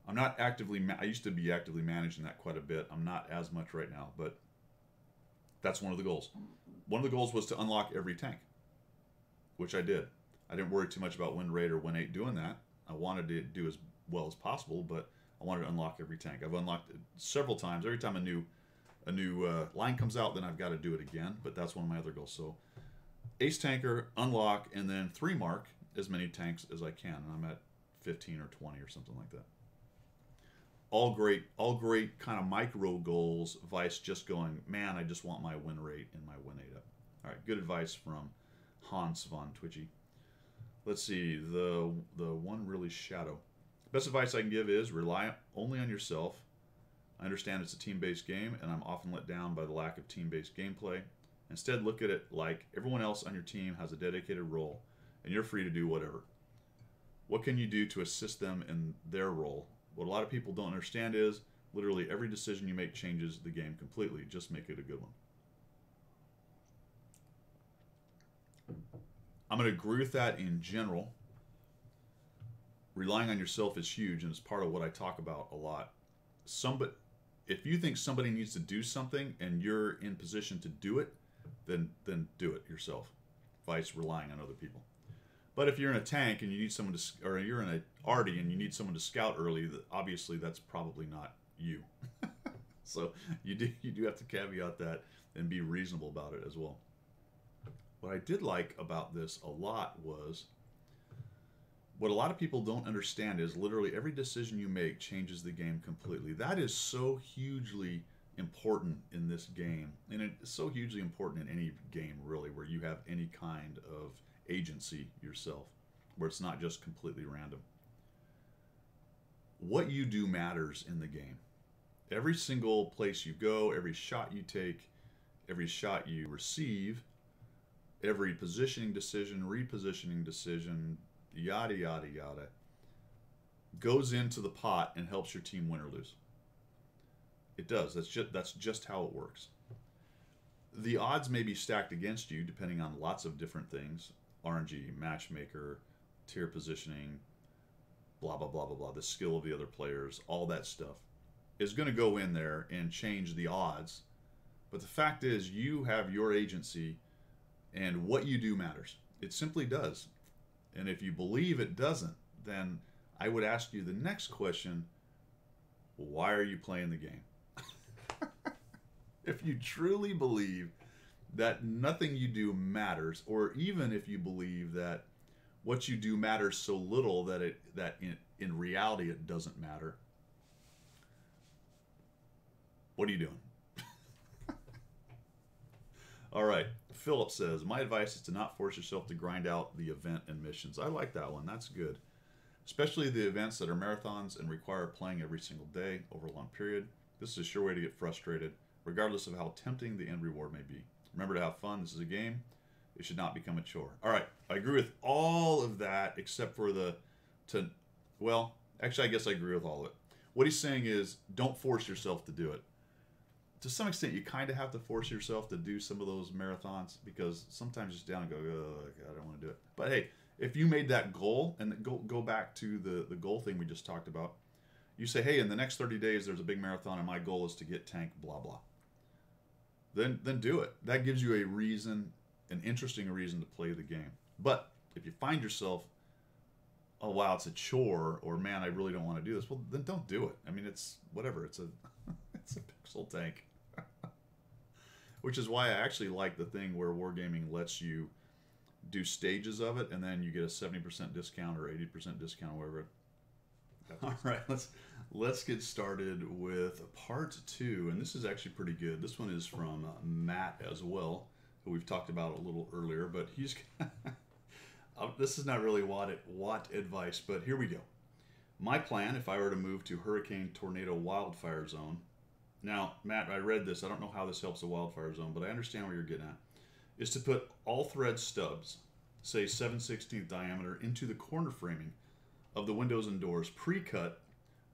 I'm not actively, I used to be actively managing that quite a bit. I'm not as much right now, but that's one of the goals. One of the goals was to unlock every tank, which I did. I didn't worry too much about win rate or win rate doing that. I wanted to do as well as possible, but I wanted to unlock every tank. I've unlocked it several times. Every time a new line comes out, then I've got to do it again, but that's one of my other goals. So ace tanker, unlock, and then 3 mark as many tanks as I can. And I'm at 15 or 20 or something like that. All great kind of micro goals. Vice just going, man, I just want my win rate and my win rate up. All right, good advice from Hans von Twitchy. Let's see, the one really shadow. Best advice I can give is rely only on yourself. I understand it's a team-based game, and I'm often let down by the lack of team-based gameplay. Instead, look at it like everyone else on your team has a dedicated role, and you're free to do whatever. What can you do to assist them in their role? What a lot of people don't understand is literally every decision you make changes the game completely. Just make it a good one. I'm going to agree with that in general. Relying on yourself is huge, and it's part of what I talk about a lot. If you think somebody needs to do something and you're in position to do it, then do it yourself. Vice relying on other people. But if you're in a tank and you need someone to, or you're in a arty and you need someone to scout early, obviously that's probably not you. So you do have to caveat that and be reasonable about it as well. What I did like about this a lot was what a lot of people don't understand is literally every decision you make changes the game completely. That is so hugely important in this game, and it's so hugely important in any game really where you have any kind of agency yourself, where it's not just completely random. What you do matters in the game. Every single place you go, every shot you take, every shot you receive, every positioning decision, repositioning decision, yada yada yada, goes into the pot and helps your team win or lose. It does. That's just how it works. The odds may be stacked against you depending on lots of different things: RNG, matchmaker, tier positioning, blah blah blah blah blah. The skill of the other players, all that stuff is going to go in there and change the odds. But the fact is, you have your agency, and what you do matters. It simply does. And if you believe it doesn't, then I would ask you the next question: why are you playing the game? If you truly believe that nothing you do matters, or even if you believe that what you do matters so little that in reality it doesn't matter, what are you doing? All right. Philip says, my advice is to not force yourself to grind out the event and missions. I like that one. That's good. Especially the events that are marathons and require playing every single day over a long period. This is a sure way to get frustrated, regardless of how tempting the end reward may be. Remember to have fun. This is a game. It should not become a chore. All right. I agree with all of that except for well, actually, I guess I agree with all of it. What he's saying is don't force yourself to do it. To some extent, you kind of have to force yourself to do some of those marathons because sometimes you just down and go, oh, God, I don't want to do it. But hey, if you made that goal, and go back to the goal thing we just talked about, you say, hey, in the next 30 days, there's a big marathon, and my goal is to get tank, blah, blah. Then do it. That gives you a reason, an interesting reason to play the game. But if you find yourself, oh, wow, it's a chore, or man, I really don't want to do this, well, then don't do it. I mean, it's whatever. It's a pixel tank. Which is why I actually like the thing where Wargaming lets you do stages of it, and then you get a 70% discount or 80% discount, whatever. All right, let's get started with part 2, and this is actually pretty good. This one is from Matt as well, who we've talked about a little earlier, but he's this is not really Watt advice, but here we go. My plan, if I were to move to Hurricane Tornado Wildfire Zone. Now, Matt, I read this. I don't know how this helps the wildfire zone, but I understand what you're getting at. Is to put all thread stubs, say 7/16 diameter, into the corner framing of the windows and doors, pre-cut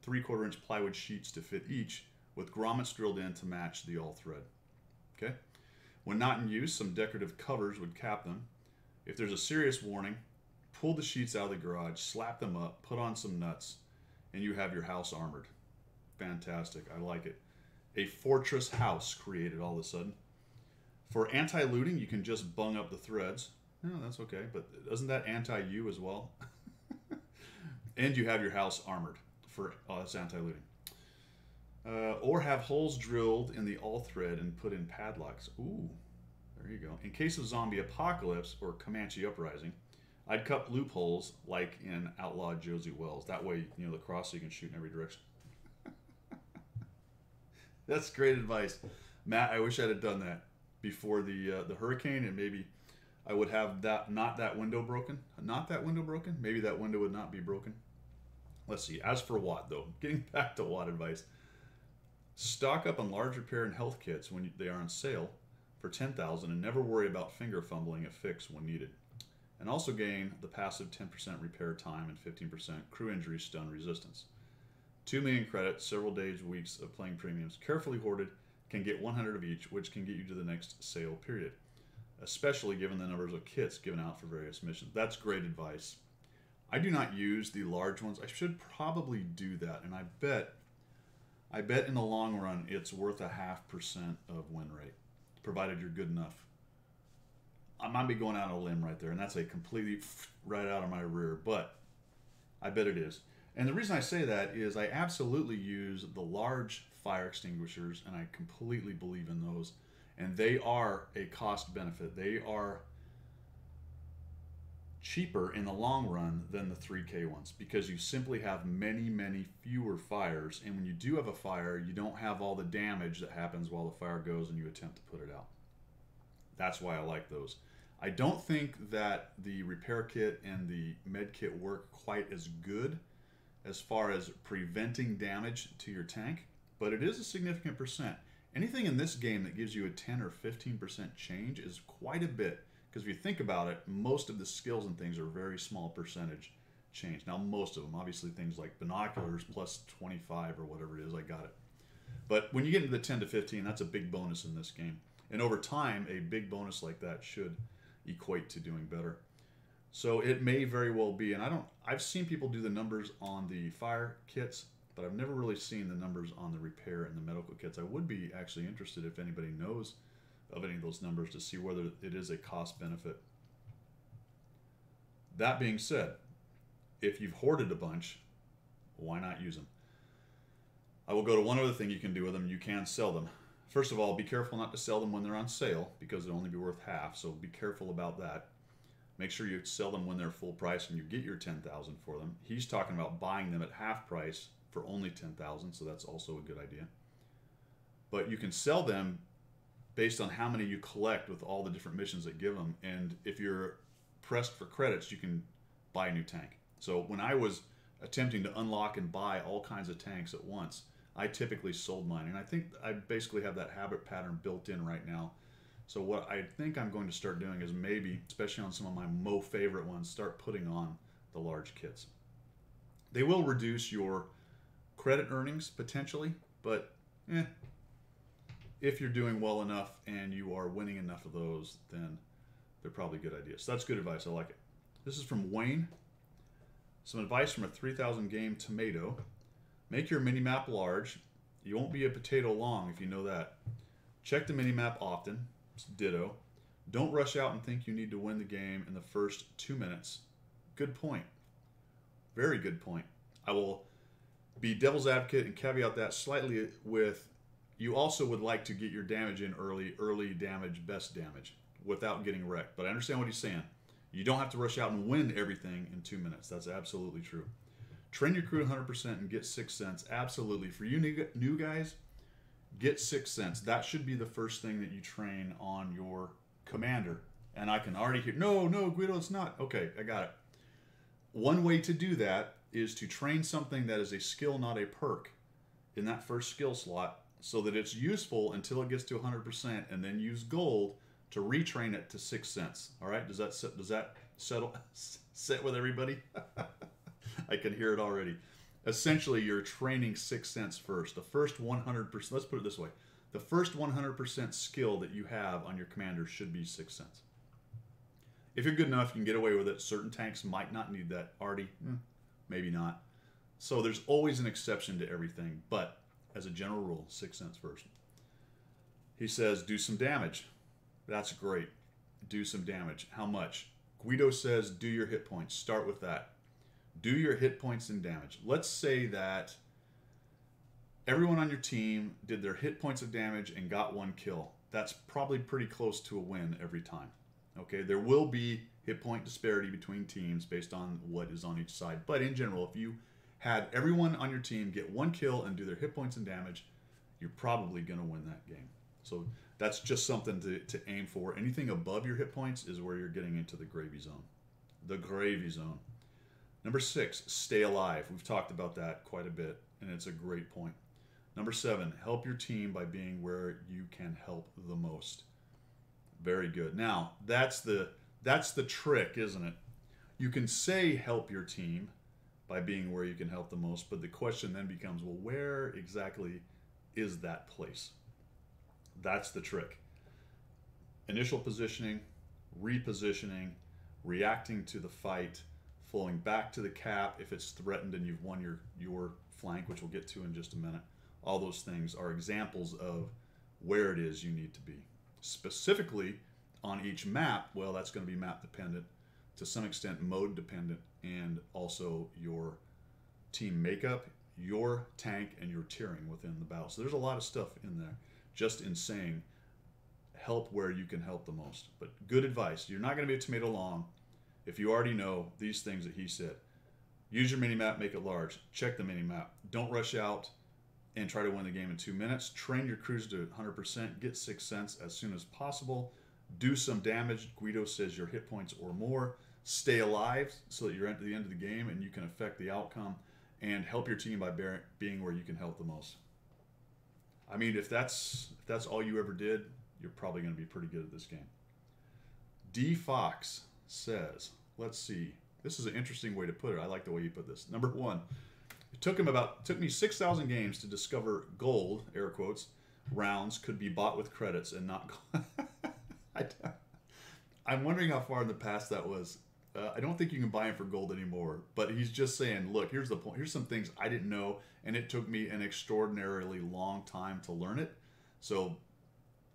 3/4 inch plywood sheets to fit each, with grommets drilled in to match the all thread. Okay? When not in use, some decorative covers would cap them. If there's a serious warning, pull the sheets out of the garage, slap them up, put on some nuts, and you have your house armored. Fantastic. I like it. A fortress house created all of a sudden. For anti-looting, you can just bung up the threads. No, that's okay, but isn't that anti-you as well? And you have your house armored for that's anti-looting. Or have holes drilled in the all thread and put in padlocks. Ooh, there you go. In case of zombie apocalypse or Comanche uprising, I'd cut loopholes like in Outlaw Josie Wells. That way, the cross so you can shoot in every direction. That's great advice, Matt. I wish I'd have done that before the hurricane, and maybe I would have not that window broken. Maybe that window would not be broken. Let's see. As for Watt, though, getting back to Watt advice, stock up on large repair and health kits when they are on sale for $10,000, and never worry about finger fumbling a fix when needed. And also gain the passive 10% repair time and 15% crew injury stun resistance. 2 million credits, several days, weeks of playing premiums. Carefully hoarded, can get 100 of each, which can get you to the next sale period, especially given the numbers of kits given out for various missions. That's great advice. I do not use the large ones. I should probably do that, and I bet in the long run it's worth a 0.5% of win rate, provided you're good enough. I might be going out on a limb right there, and that's a completely right out of my rear, but I bet it is. And the reason I say that is I absolutely use the large fire extinguishers, and I completely believe in those. And they are a cost benefit. They are cheaper in the long run than the 3K ones because you simply have many, many fewer fires. And when you do have a fire, you don't have all the damage that happens while the fire goes and you attempt to put it out. That's why I like those. I don't think that the repair kit and the med kit work quite as good as far as preventing damage to your tank, but it is a significant percent. Anything in this game that gives you a 10 or 15% change is quite a bit, because if you think about it, most of the skills and things are very small percentage change. Now, most of them, obviously things like binoculars plus 25 or whatever it is, I got it. But when you get into the 10 to 15, that's a big bonus in this game. And over time, a big bonus like that should equate to doing better. So it may very well be, and I've seen people do the numbers on the fire kits, but I've never really seen the numbers on the repair and the medical kits. I would be actually interested if anybody knows of any of those numbers to see whether it is a cost benefit. That being said, if you've hoarded a bunch, why not use them? I will go to one other thing you can do with them. You can sell them. First of all, be careful not to sell them when they're on sale because they'll only be worth half, so be careful about that. Make sure you sell them when they're full price and you get your $10,000 for them. He's talking about buying them at half price for only $10,000, so that's also a good idea. But you can sell them based on how many you collect with all the different missions that give them, and if you're pressed for credits, you can buy a new tank. So when I was attempting to unlock and buy all kinds of tanks at once, I typically sold mine, and I think I basically have that habit pattern built in right now. So what I think I'm going to start doing is maybe, especially on some of my favorite ones, start putting on the large kits. They will reduce your credit earnings potentially, but if you're doing well enough and you are winning enough of those, then they're probably good ideas. So that's good advice. I like it. This is from Wayne. Some advice from a 3,000 game tomato. Make your mini-map large. You won't be a potato long if you know that. Check the mini-map often. Ditto. Don't rush out and think you need to win the game in the first 2 minutes. Good point. Very good point. I will be devil's advocate and caveat that slightly with you also would like to get your damage in early damage, best damage, without getting wrecked. But I understand what he's saying. You don't have to rush out and win everything in 2 minutes. That's absolutely true. Train your crew 100% and get 6 cents. Absolutely. For you new guys, get 6 cents. That should be the first thing that you train on your commander. And I can already hear, no, Guido, it's not. Okay, I got it. One way to do that is to train something that is a skill, not a perk, in that first skill slot so that it's useful until it gets to 100%, and then use gold to retrain it to 6 cents. All right, does that set with everybody? I can hear it already. Essentially, you're training 6 cents first. The first 100%, let's put it this way. The first 100% skill that you have on your commander should be 6 cents. If you're good enough, you can get away with it. Certain tanks might not need that. Artie, maybe not. So there's always an exception to everything, but as a general rule, 6 cents first. He says, do some damage. That's great. Do some damage. How much? Guido says, do your hit points. Start with that. Do your hit points and damage. Let's say that everyone on your team did their hit points of damage and got 1 kill. That's probably pretty close to a win every time. Okay, there will be hit point disparity between teams based on what is on each side. But in general, if you had everyone on your team get 1 kill and do their hit points and damage, you're probably going to win that game. So that's just something to aim for. Anything above your hit points is where you're getting into the gravy zone. The gravy zone. Number 6, stay alive. We've talked about that quite a bit, and it's a great point. Number 7, help your team by being where you can help the most. Very good. Now, that's the trick, isn't it? You can say help your team, by being where you can help the most. But the question then becomes, well, where exactly is that place? That's the trick. Initial positioning, repositioning, reacting to the fight, flowing back to the cap if it's threatened and you've won your flank, which we'll get to in just a minute. All those things are examples of where it is you need to be. Specifically on each map, well, that's going to be map dependent, to some extent mode dependent, and also your team makeup, your tank, and your tiering within the battle. So there's a lot of stuff in there just in saying help where you can help the most. But good advice. You're not going to be a tomato long if you already know these things that he said. Use your mini-map, make it large. Check the mini-map. Don't rush out and try to win the game in 2 minutes. Train your crews to 100%. Get 6th sense as soon as possible. Do some damage. Guido says your hit points or more. Stay alive so that you're at the end of the game and you can affect the outcome. And help your team by being where you can help the most. I mean, if that's all you ever did, you're probably going to be pretty good at this game. D. Fox says, let's see. This is an interesting way to put it. I like the way you put this. Number 1, it took me 6,000 games to discover gold, air quotes, rounds could be bought with credits and not gold. I'm wondering how far in the past that was. I don't think you can buy them for gold anymore, but he's just saying, look, here's the point. Here's some things I didn't know, and it took me an extraordinarily long time to learn it. So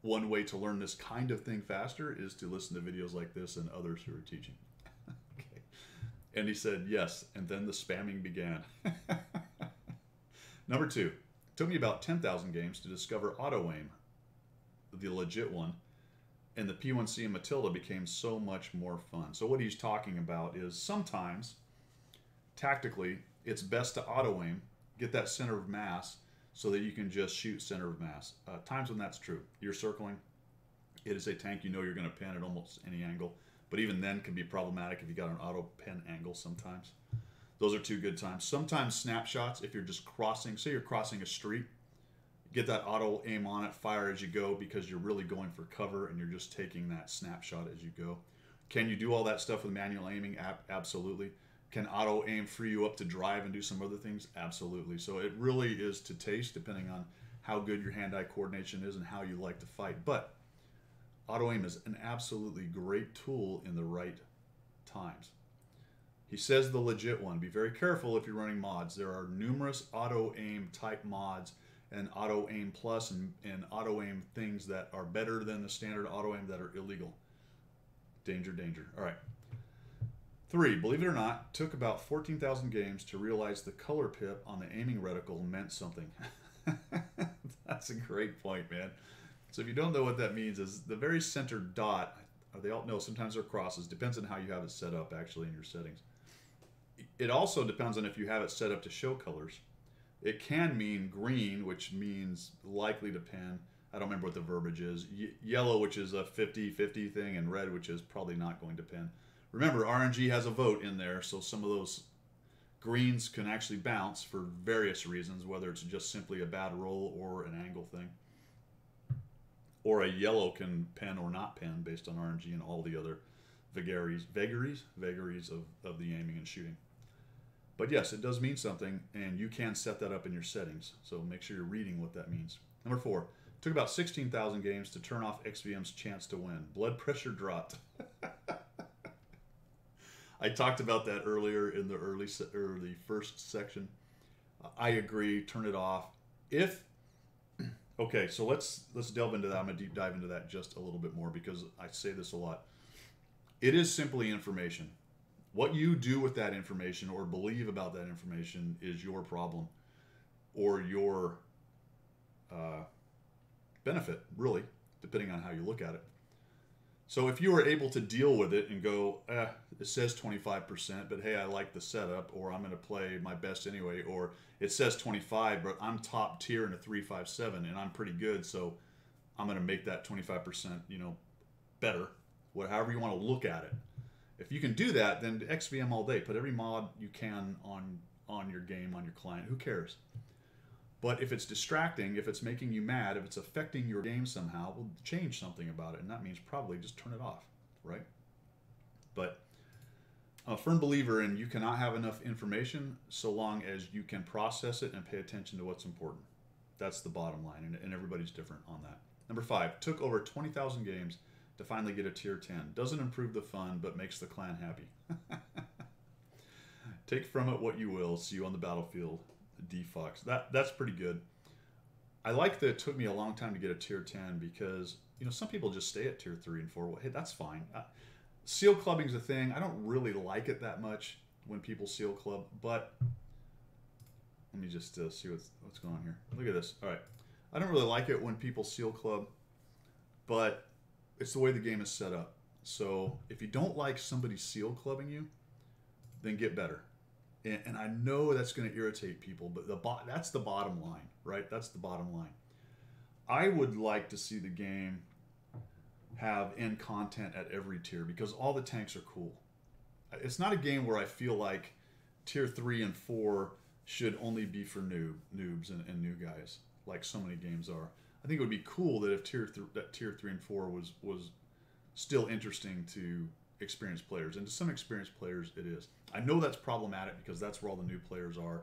one way to learn this kind of thing faster is to listen to videos like this and others who are teaching. Okay. And he said, yes, and then the spamming began. Number 2, it took me about 10,000 games to discover auto-aim, the legit one. And the P1C and Matilda became so much more fun. So what he's talking about is sometimes, tactically, it's best to auto-aim, get that center of mass, so that you can just shoot center of mass. Times when that's true. You're circling. It is a tank you know you're going to pin at almost any angle. But even then can be problematic if you got an auto-pin angle sometimes. Those are 2 good times. Sometimes snapshots, if you're just crossing, say you're crossing a street, get that auto aim on it, fire as you go, because you're really going for cover and you're just taking that snapshot as you go. Can you do all that stuff with manual aiming? Absolutely. Can auto aim free you up to drive and do some other things? Absolutely. So it really is to taste, depending on how good your hand-eye coordination is and how you like to fight. But auto aim is an absolutely great tool in the right times. He says the legit one. Be very careful if you're running mods. There are numerous auto aim type mods and auto aim plus and auto aim things that are better than the standard auto aim that are illegal. Danger, danger. All right. 3, believe it or not, took about 14,000 games to realize the color pip on the aiming reticle meant something. That's a great point, man. So if you don't know what that means, is the very center dot, they all know sometimes they're crosses, depends on how you have it set up actually in your settings. It also depends on if you have it set up to show colors. It can mean green, which means likely to pin. I don't remember what the verbiage is. Yellow, which is a 50-50 thing, and red, which is probably not going to pin. Remember, RNG has a vote in there, so some of those greens can actually bounce for various reasons, whether it's just simply a bad roll or an angle thing. Or a yellow can pin or not pin based on RNG and all the other vagaries of the aiming and shooting. But yes, it does mean something, and you can set that up in your settings. So make sure you're reading what that means. Number 4, took about 16,000 games to turn off XVM's chance to win. Blood pressure dropped. I talked about that earlier in the early first section. I agree. Turn it off. Okay, so let's delve into that. I'm gonna deep dive into that just a little bit more because I say this a lot. It is simply information. What you do with that information or believe about that information is your problem or your benefit, really, depending on how you look at it. So if you are able to deal with it and go, it says 25%, but hey, I like the setup, or I'm going to play my best anyway, or it says 25, but I'm top tier in a 3.57 and I'm pretty good, so I'm going to make that 25%, better. However you want to look at it. If you can do that, then XVM all day. Put every mod you can on your game, on your client. Who cares? But if it's distracting, if it's making you mad, if it's affecting your game somehow, we'll change something about it. And that means probably just turn it off, right? But a firm believer in you cannot have enough information so long as you can process it and pay attention to what's important. That's the bottom line, and everybody's different on that. Number 5, took over 20,000 games to finally get a tier 10. Doesn't improve the fun, but makes the clan happy. Take from it what you will. See you on the battlefield. D Fox. That's pretty good. I like that it took me a long time to get a tier 10 because, some people just stay at tier 3 and 4. Well, hey, that's fine. Seal clubbing's a thing. I don't really like it that much when people seal club, but let me just see what's going on here. Look at this. All right. I don't really like it when people seal club, but it's the way the game is set up. So if you don't like somebody seal clubbing you, then get better. And I know that's going to irritate people, but that's the bottom line, right? That's the bottom line. I would like to see the game have end content at every tier because all the tanks are cool. It's not a game where I feel like tier 3 and 4 should only be for noobs and new guys, like so many games are. I think it would be cool that if tier 3 and 4 was still interesting to experienced players, and to some experienced players it is. I know that's problematic because that's where all the new players are.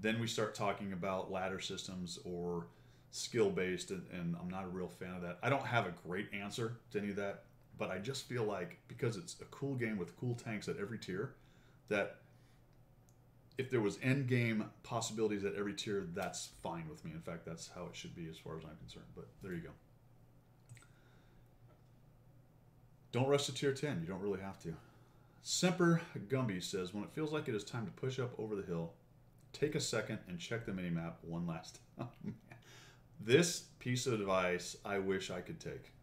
Then we start talking about ladder systems or skill based, and I'm not a real fan of that. I don't have a great answer to any of that, but I just feel like because it's a cool game with cool tanks at every tier, that if there was end game possibilities at every tier, that's fine with me. In fact, that's how it should be as far as I'm concerned. But there you go. Don't rush to tier 10. You don't really have to. Semper Gumby says, when it feels like it is time to push up over the hill, take a second and check the minimap one last time. This piece of advice I wish I could take.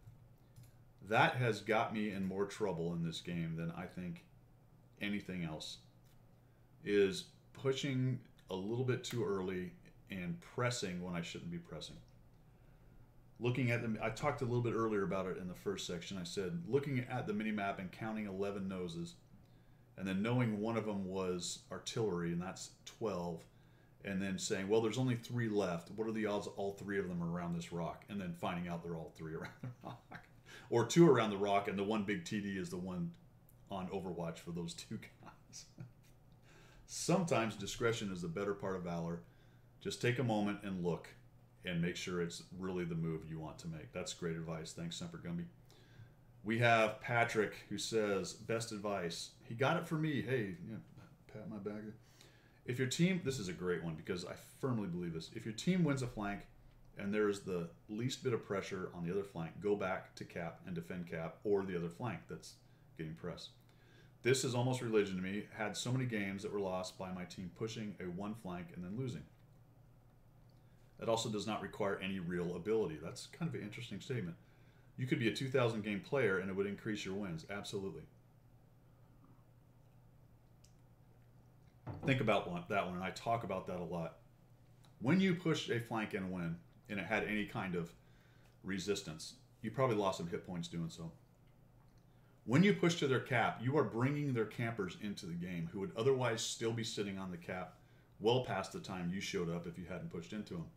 That has got me in more trouble in this game than I think anything else. Is pushing a little bit too early and pressing when I shouldn't be pressing. Looking at them, I talked a little bit earlier about it in the first section. I said looking at the minimap and counting 11 noses, and then knowing one of them was artillery, and that's 12, and then saying, well, there's only 3 left. What are the odds all 3 of them are around this rock? And then finding out they're all 3 around the rock. Or 2 around the rock, and the one big TD is the one on Overwatch for those 2 guys. Sometimes discretion is the better part of valor. Just take a moment and look and make sure it's really the move you want to make. That's great advice. Thanks, Semper Gumby. We have Patrick who says, best advice. He got it for me. Hey, pat my back. If your team, this is a great one because I firmly believe this. If your team wins a flank and there's the least bit of pressure on the other flank, go back to cap and defend cap or the other flank that's getting pressed. This is almost religion to me. Had so many games that were lost by my team pushing a one flank and then losing. It also does not require any real ability. That's kind of an interesting statement. You could be a 2,000 game player and it would increase your wins. Absolutely. Think about that one, and I talk about that a lot. When you push a flank and win, and it had any kind of resistance, you probably lost some hit points doing so. When you push to their cap, you are bringing their campers into the game who would otherwise still be sitting on the cap well past the time you showed up if you hadn't pushed into them.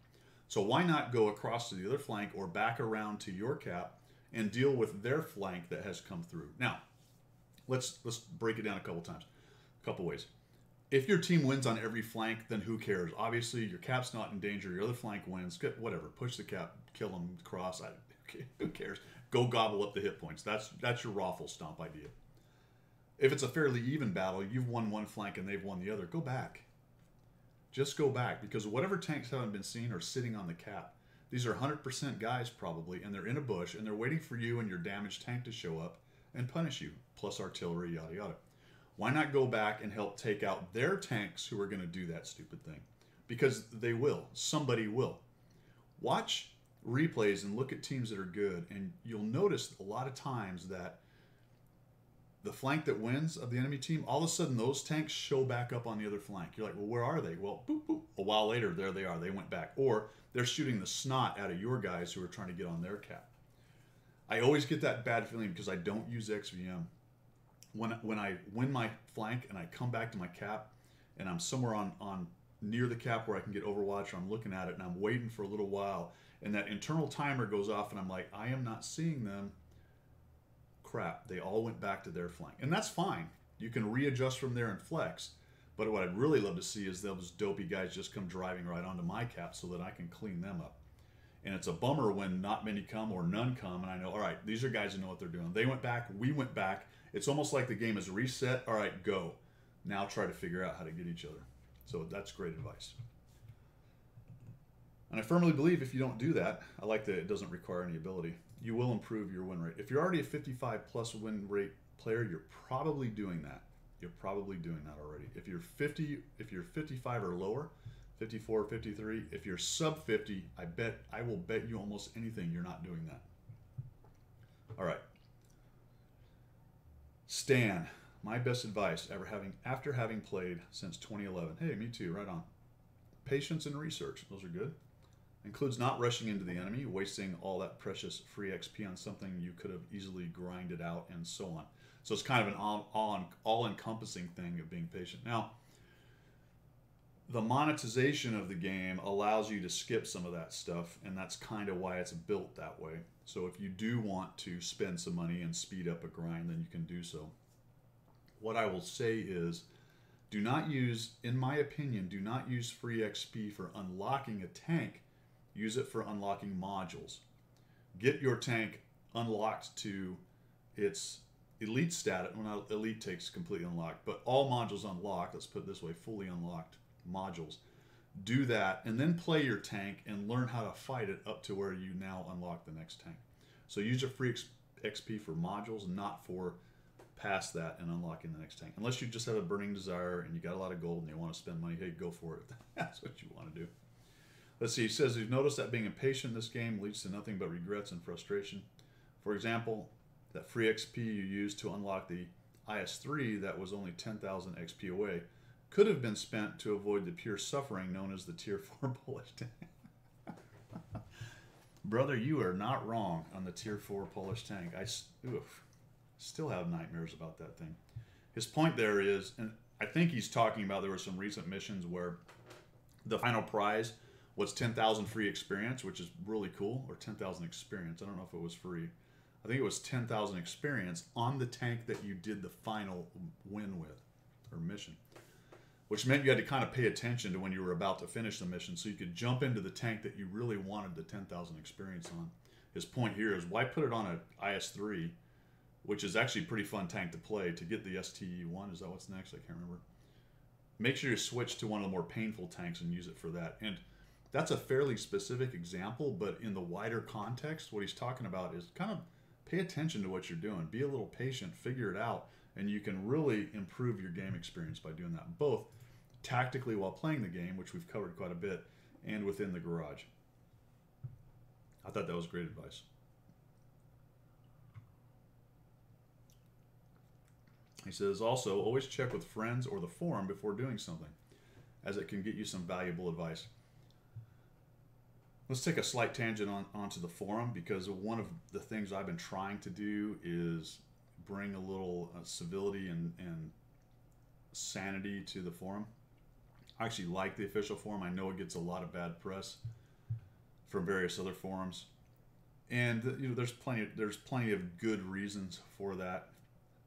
So why not go across to the other flank or back around to your cap and deal with their flank that has come through? Now, let's break it down a couple ways. If your team wins on every flank, then who cares? Obviously, your cap's not in danger. Your other flank wins. Whatever. Push the cap, kill them, cross. Who cares? Go gobble up the hit points. That's your raffle stomp idea. If it's a fairly even battle, you've won one flank and they've won the other, go back. Just go back, because whatever tanks haven't been seen are sitting on the cap. These are 100% guys probably, and they're in a bush, and they're waiting for you and your damaged tank to show up and punish you, plus artillery, yada yada. Why not go back and help take out their tanks who are going to do that stupid thing? Because they will. Somebody will. Watch replays and look at teams that are good, and you'll notice a lot of times that the flank that wins of the enemy team, all of a sudden those tanks show back up on the other flank. You're like, well, where are they? Well, boop, boop. A while later, there they are. They went back. Or they're shooting the snot out of your guys who are trying to get on their cap. I always get that bad feeling because I don't use XVM. When I win my flank and I come back to my cap and I'm somewhere on near the cap where I can get Overwatch, or I'm looking at it and I'm waiting for a little while, and that internal timer goes off and I'm like, I am not seeing them. Crap, they all went back to their flank. And that's fine. You can readjust from there and flex. But what I'd really love to see is those dopey guys just come driving right onto my cap so that I can clean them up. And it's a bummer when not many come or none come, and I know, all right, these are guys who know what they're doing. They went back, we went back. It's almost like the game is reset. All right, go. Now try to figure out how to get each other. So that's great advice. And I firmly believe if you don't do that, I like that it doesn't require any ability, you will improve your win rate. If you're already a 55 plus win rate player, you're probably doing that. You're probably doing that already. If you're 55 or lower, 54, 53, if you're sub 50, I will bet you almost anything you're not doing that. All right. Stan, my best advice after having played since 2011. Hey, me too, right on. Patience and research, those are good. Includes not rushing into the enemy, wasting all that precious free XP on something you could have easily grinded out, and so on. So it's kind of an all-encompassing thing of being patient. Now, the monetization of the game allows you to skip some of that stuff, and that's kind of why it's built that way. So if you do want to spend some money and speed up a grind, then you can do so. What I will say is, do not use, in my opinion, do not use free XP for unlocking a tank. Use it for unlocking modules. Get your tank unlocked to its elite status. Well, not elite takes completely unlocked, but all modules unlocked. Let's put it this way, fully unlocked modules. Do that and then play your tank and learn how to fight it up to where you now unlock the next tank. So use your free XP for modules, not for past that and unlocking the next tank. Unless you just have a burning desire and you got a lot of gold and you want to spend money, hey, go for it. That's what you want to do. Let's see, he says, you've noticed that being impatient in this game leads to nothing but regrets and frustration. For example, that free XP you used to unlock the IS-3 that was only 10,000 XP away could have been spent to avoid the pure suffering known as the Tier 4 Polish tank. Brother, you are not wrong on the Tier 4 Polish tank. I still have nightmares about that thing. His point there is, and I think he's talking about there were some recent missions where the final prize was 10,000 free experience, which is really cool, or 10,000 experience. I don't know if it was free. I think it was 10,000 experience on the tank that you did the final win with, or mission, which meant you had to kind of pay attention to when you were about to finish the mission so you could jump into the tank that you really wanted the 10,000 experience on. His point here is, why put it on an IS-3, which is actually a pretty fun tank to play, to get the STE-1? Is that what's next? I can't remember. Make sure you switch to one of the more painful tanks and use it for that. And that's a fairly specific example, but in the wider context, what he's talking about is kind of pay attention to what you're doing. Be a little patient, figure it out, and you can really improve your game experience by doing that, both tactically while playing the game, which we've covered quite a bit, and within the garage. I thought that was great advice. He says, also, always check with friends or the forum before doing something, as it can get you some valuable advice. Let's take a slight tangent onto the forum, because one of the things I've been trying to do is bring a little civility and sanity to the forum. I actually like the official forum. I know it gets a lot of bad press from various other forums, and there's plenty of good reasons for that.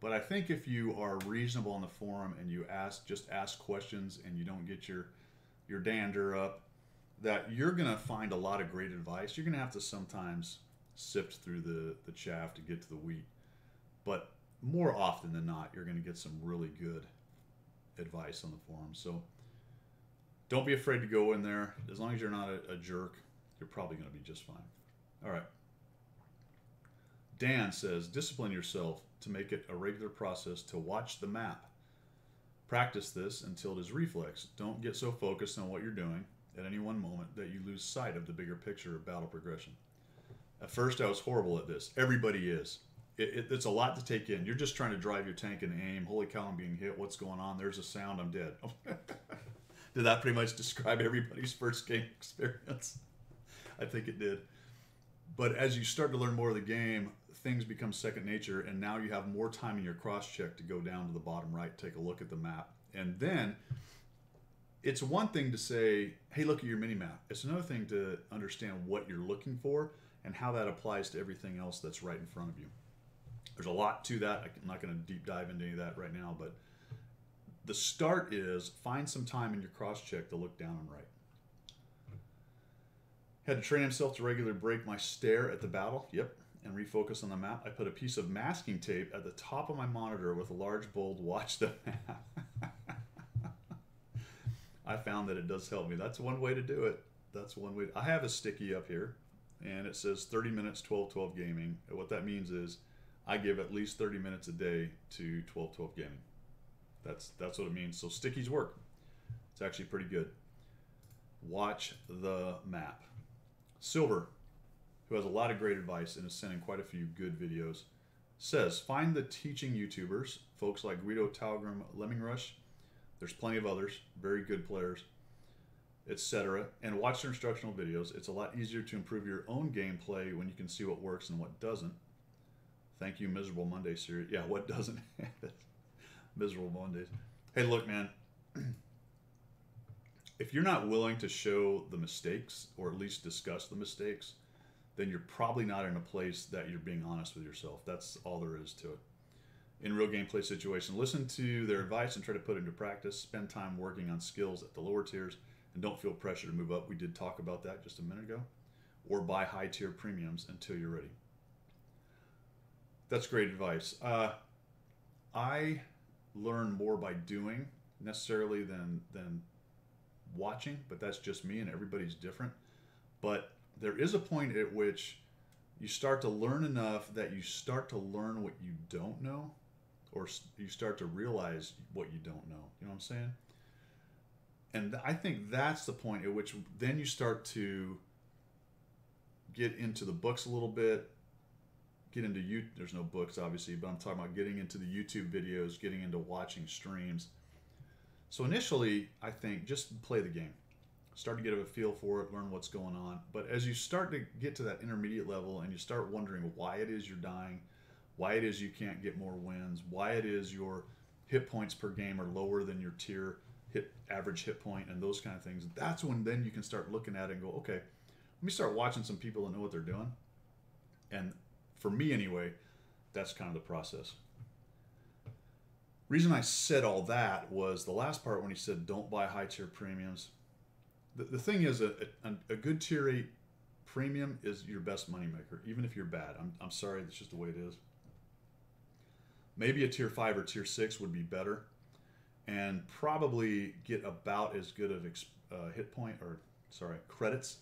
But I think if you are reasonable on the forum and you just ask questions and you don't get your dander up, that you're going to find a lot of great advice. You're going to have to sometimes sift through the chaff to get to the wheat. But more often than not, you're going to get some really good advice on the forum. So don't be afraid to go in there. As long as you're not a jerk, you're probably going to be just fine. All right. Dan says, discipline yourself to make it a regular process to watch the map. Practice this until it is reflex. Don't get so focused on what you're doing at any one moment that you lose sight of the bigger picture of battle progression. At first, I was horrible at this. Everybody is. It's a lot to take in. You're just trying to drive your tank and aim. Holy cow, I'm being hit. What's going on? There's a sound. I'm dead. Did that pretty much describe everybody's first game experience? I think it did. But as you start to learn more of the game, things become second nature, and now you have more time in your cross-check to go down to the bottom right, take a look at the map. And then it's one thing to say, hey, look at your mini-map. It's another thing to understand what you're looking for and how that applies to everything else that's right in front of you. There's a lot to that. I'm not going to deep dive into any of that right now, but the start is find some time in your cross check to look down and right. Had to train himself to regularly break my stare at the battle. Yep. And refocus on the map. I put a piece of masking tape at the top of my monitor with a large bold watch the map. I found that it does help me. That's one way to do it. That's one way. I have a sticky up here, and it says 30 minutes 12-12 gaming. And what that means is I give at least 30 minutes a day to 12-12 gaming. That's what it means. So stickies work. It's actually pretty good. Watch the map. Silver, who has a lot of great advice and is sending quite a few good videos, says, find the teaching YouTubers, folks like Guido Talgrim, Lemming Rush. There's plenty of others, very good players, etc. And watch their instructional videos. It's a lot easier to improve your own gameplay when you can see what works and what doesn't. Thank you, Miserable Monday series. Yeah, what doesn't? Miserable Mondays. Hey, look, man. If you're not willing to show the mistakes, or at least discuss the mistakes, then you're probably not in a place that you're being honest with yourself. That's all there is to it. In real gameplay situation, listen to their advice and try to put it into practice. Spend time working on skills at the lower tiers, and don't feel pressure to move up. We did talk about that just a minute ago. Or buy high tier premiums until you're ready. That's great advice. I learn more by doing necessarily than watching, but that's just me, and everybody's different. But there is a point at which you start to learn enough that you start to learn what you don't know, or you start to realize what you don't know. You know what I'm saying? And I think that's the point at which then you start to get into the books a little bit, get into there's no books obviously, but I'm talking about getting into the YouTube videos, getting into watching streams. So initially, I think just play the game. Start to get a feel for it, learn what's going on. But as you start to get to that intermediate level and you start wondering why it is you're dying, why it is you can't get more wins, why it is your hit points per game are lower than your tier average hit point, and those kind of things, that's when then you can start looking at it and go, okay, let me start watching some people that know what they're doing. And for me anyway, that's kind of the process. Reason I said all that was the last part when he said don't buy high tier premiums. The thing is, a good tier 8 premium is your best moneymaker, even if you're bad. I'm sorry, that's just the way it is. Maybe a tier 5 or tier 6 would be better, and probably get about as good of credits.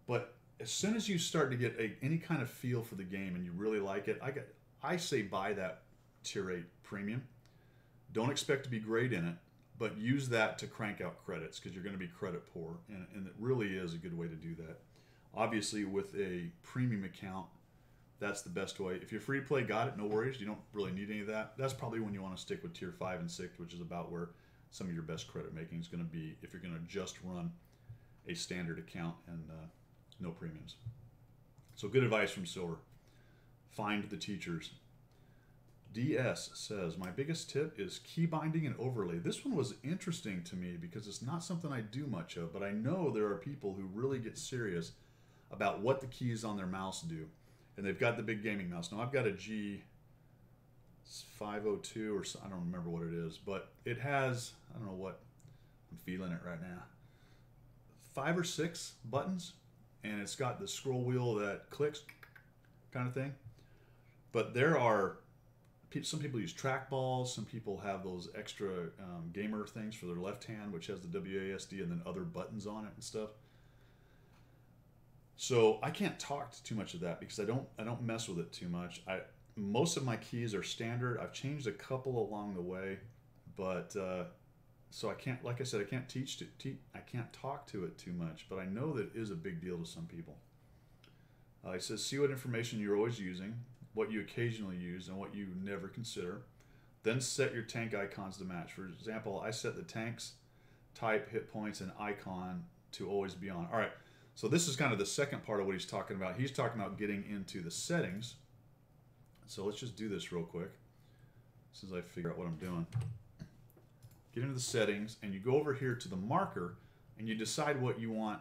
But as soon as you start to get any kind of feel for the game and you really like it, I say buy that tier 8 premium. Don't expect to be great in it, but use that to crank out credits, because you're going to be credit poor, and it really is a good way to do that. Obviously, with a premium account, that's the best way. If you're free to play, got it, no worries. You don't really need any of that. That's probably when you want to stick with tier 5 and 6, which is about where some of your best credit making is going to be if you're going to just run a standard account and no premiums. So good advice from Silver. Find the teachers. DS says, my biggest tip is key binding and overlay. This one was interesting to me because it's not something I do much of, but I know there are people who really get serious about what the keys on their mouse do. And they've got the big gaming mouse. Now I've got a G502 or I don't remember what it is, but it has, I don't know what, I'm feeling it right now, 5 or 6 buttons, and it's got the scroll wheel that clicks kind of thing. But there are some people use trackballs. Some people have those extra gamer things for their left hand, which has the WASD and then other buttons on it and stuff. So I can't talk to too much of that because I don't mess with it too much. Most of my keys are standard. I've changed a couple along the way, but so I can't, like I said, I can't I can't talk to it too much. But I know that it is a big deal to some people. It says see what information you're always using, what you occasionally use, and what you never consider. Then set your tank icons to match. For example, I set the tanks type, hit points, and icon to always be on. All right, so this is kind of the second part of what he's talking about. He's talking about getting into the settings. So let's just do this real quick, since I figure out what I'm doing. Get into the settings, and you go over here to the marker, and you decide what you want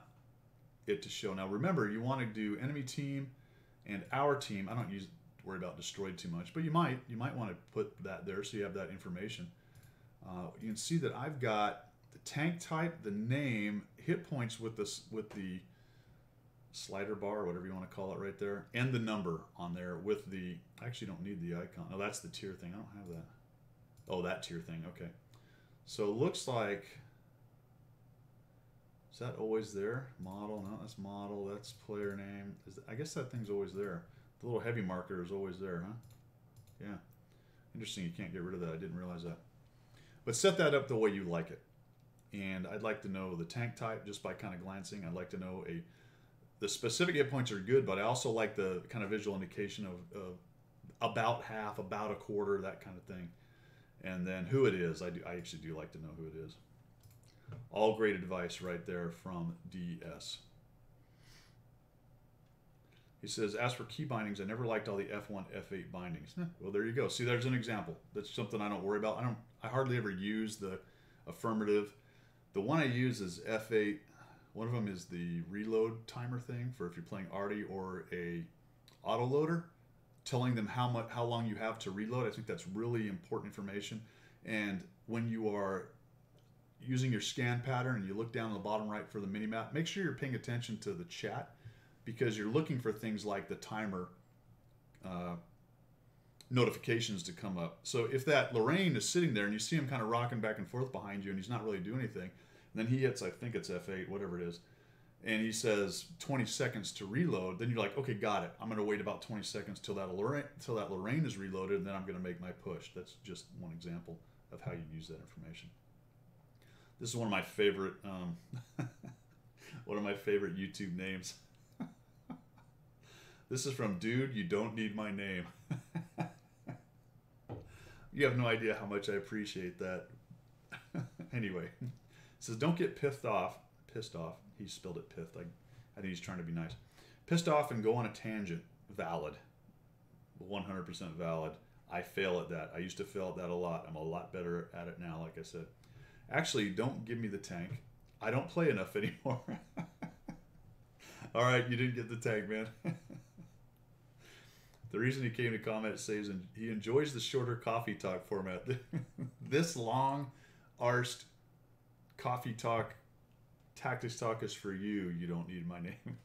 it to show. Now remember, you want to do enemy team and our team. I don't worry about destroyed too much, but you might want to put that there so you have that information. You can see that I've got the tank type, the name, hit points with the slider bar, or whatever you want to call it right there, and the number on there with the, I actually don't need the icon. Oh, that's the tier thing. I don't have that. Oh, that tier thing. Okay. So it looks like, is that always there? Model, no, that's model, that's player name. I guess that thing's always there. The little heavy marker is always there, huh? Yeah. Interesting, you can't get rid of that. I didn't realize that. But set that up the way you like it. And I'd like to know the tank type just by kind of glancing. I'd like to know the specific hit points are good, but I also like the kind of visual indication of about half, about a quarter, that kind of thing. And then who it is. I actually do like to know who it is. All great advice right there from DS. He says, as for key bindings, I never liked all the F1, F8 bindings. Well, there you go. See, there's an example. That's something I don't worry about. I hardly ever use the affirmative. The one I use is F8. One of them is the reload timer thing for if you're playing Arty or a autoloader, telling them how long you have to reload. I think that's really important information. And when you are using your scan pattern and you look down on the bottom right for the mini map, make sure you're paying attention to the chat, because you're looking for things like the timer notifications to come up. So if that Lorraine is sitting there and you see him kind of rocking back and forth behind you and he's not really doing anything, and then he hits, I think it's F8, whatever it is, and he says 20 seconds to reload, then you're like, okay, got it. I'm going to wait about 20 seconds till that Lorraine is reloaded, and then I'm going to make my push. That's just one example of how you use that information. This is one of my favorite YouTube names. This is from Dude, You Don't Need My Name. You have no idea how much I appreciate that. Anyway, it says, don't get pissed off. He spelled it pithed. I think he's trying to be nice. Pissed off and go on a tangent. Valid. 100% valid. I fail at that. I used to fail at that a lot. I'm a lot better at it now, like I said. Actually, don't give me the tank. I don't play enough anymore. All right, you didn't get the tank, man. The reason he came to comment says he enjoys the shorter coffee talk format. This long, arsed coffee talk, tactics talk is for you. You don't need my name.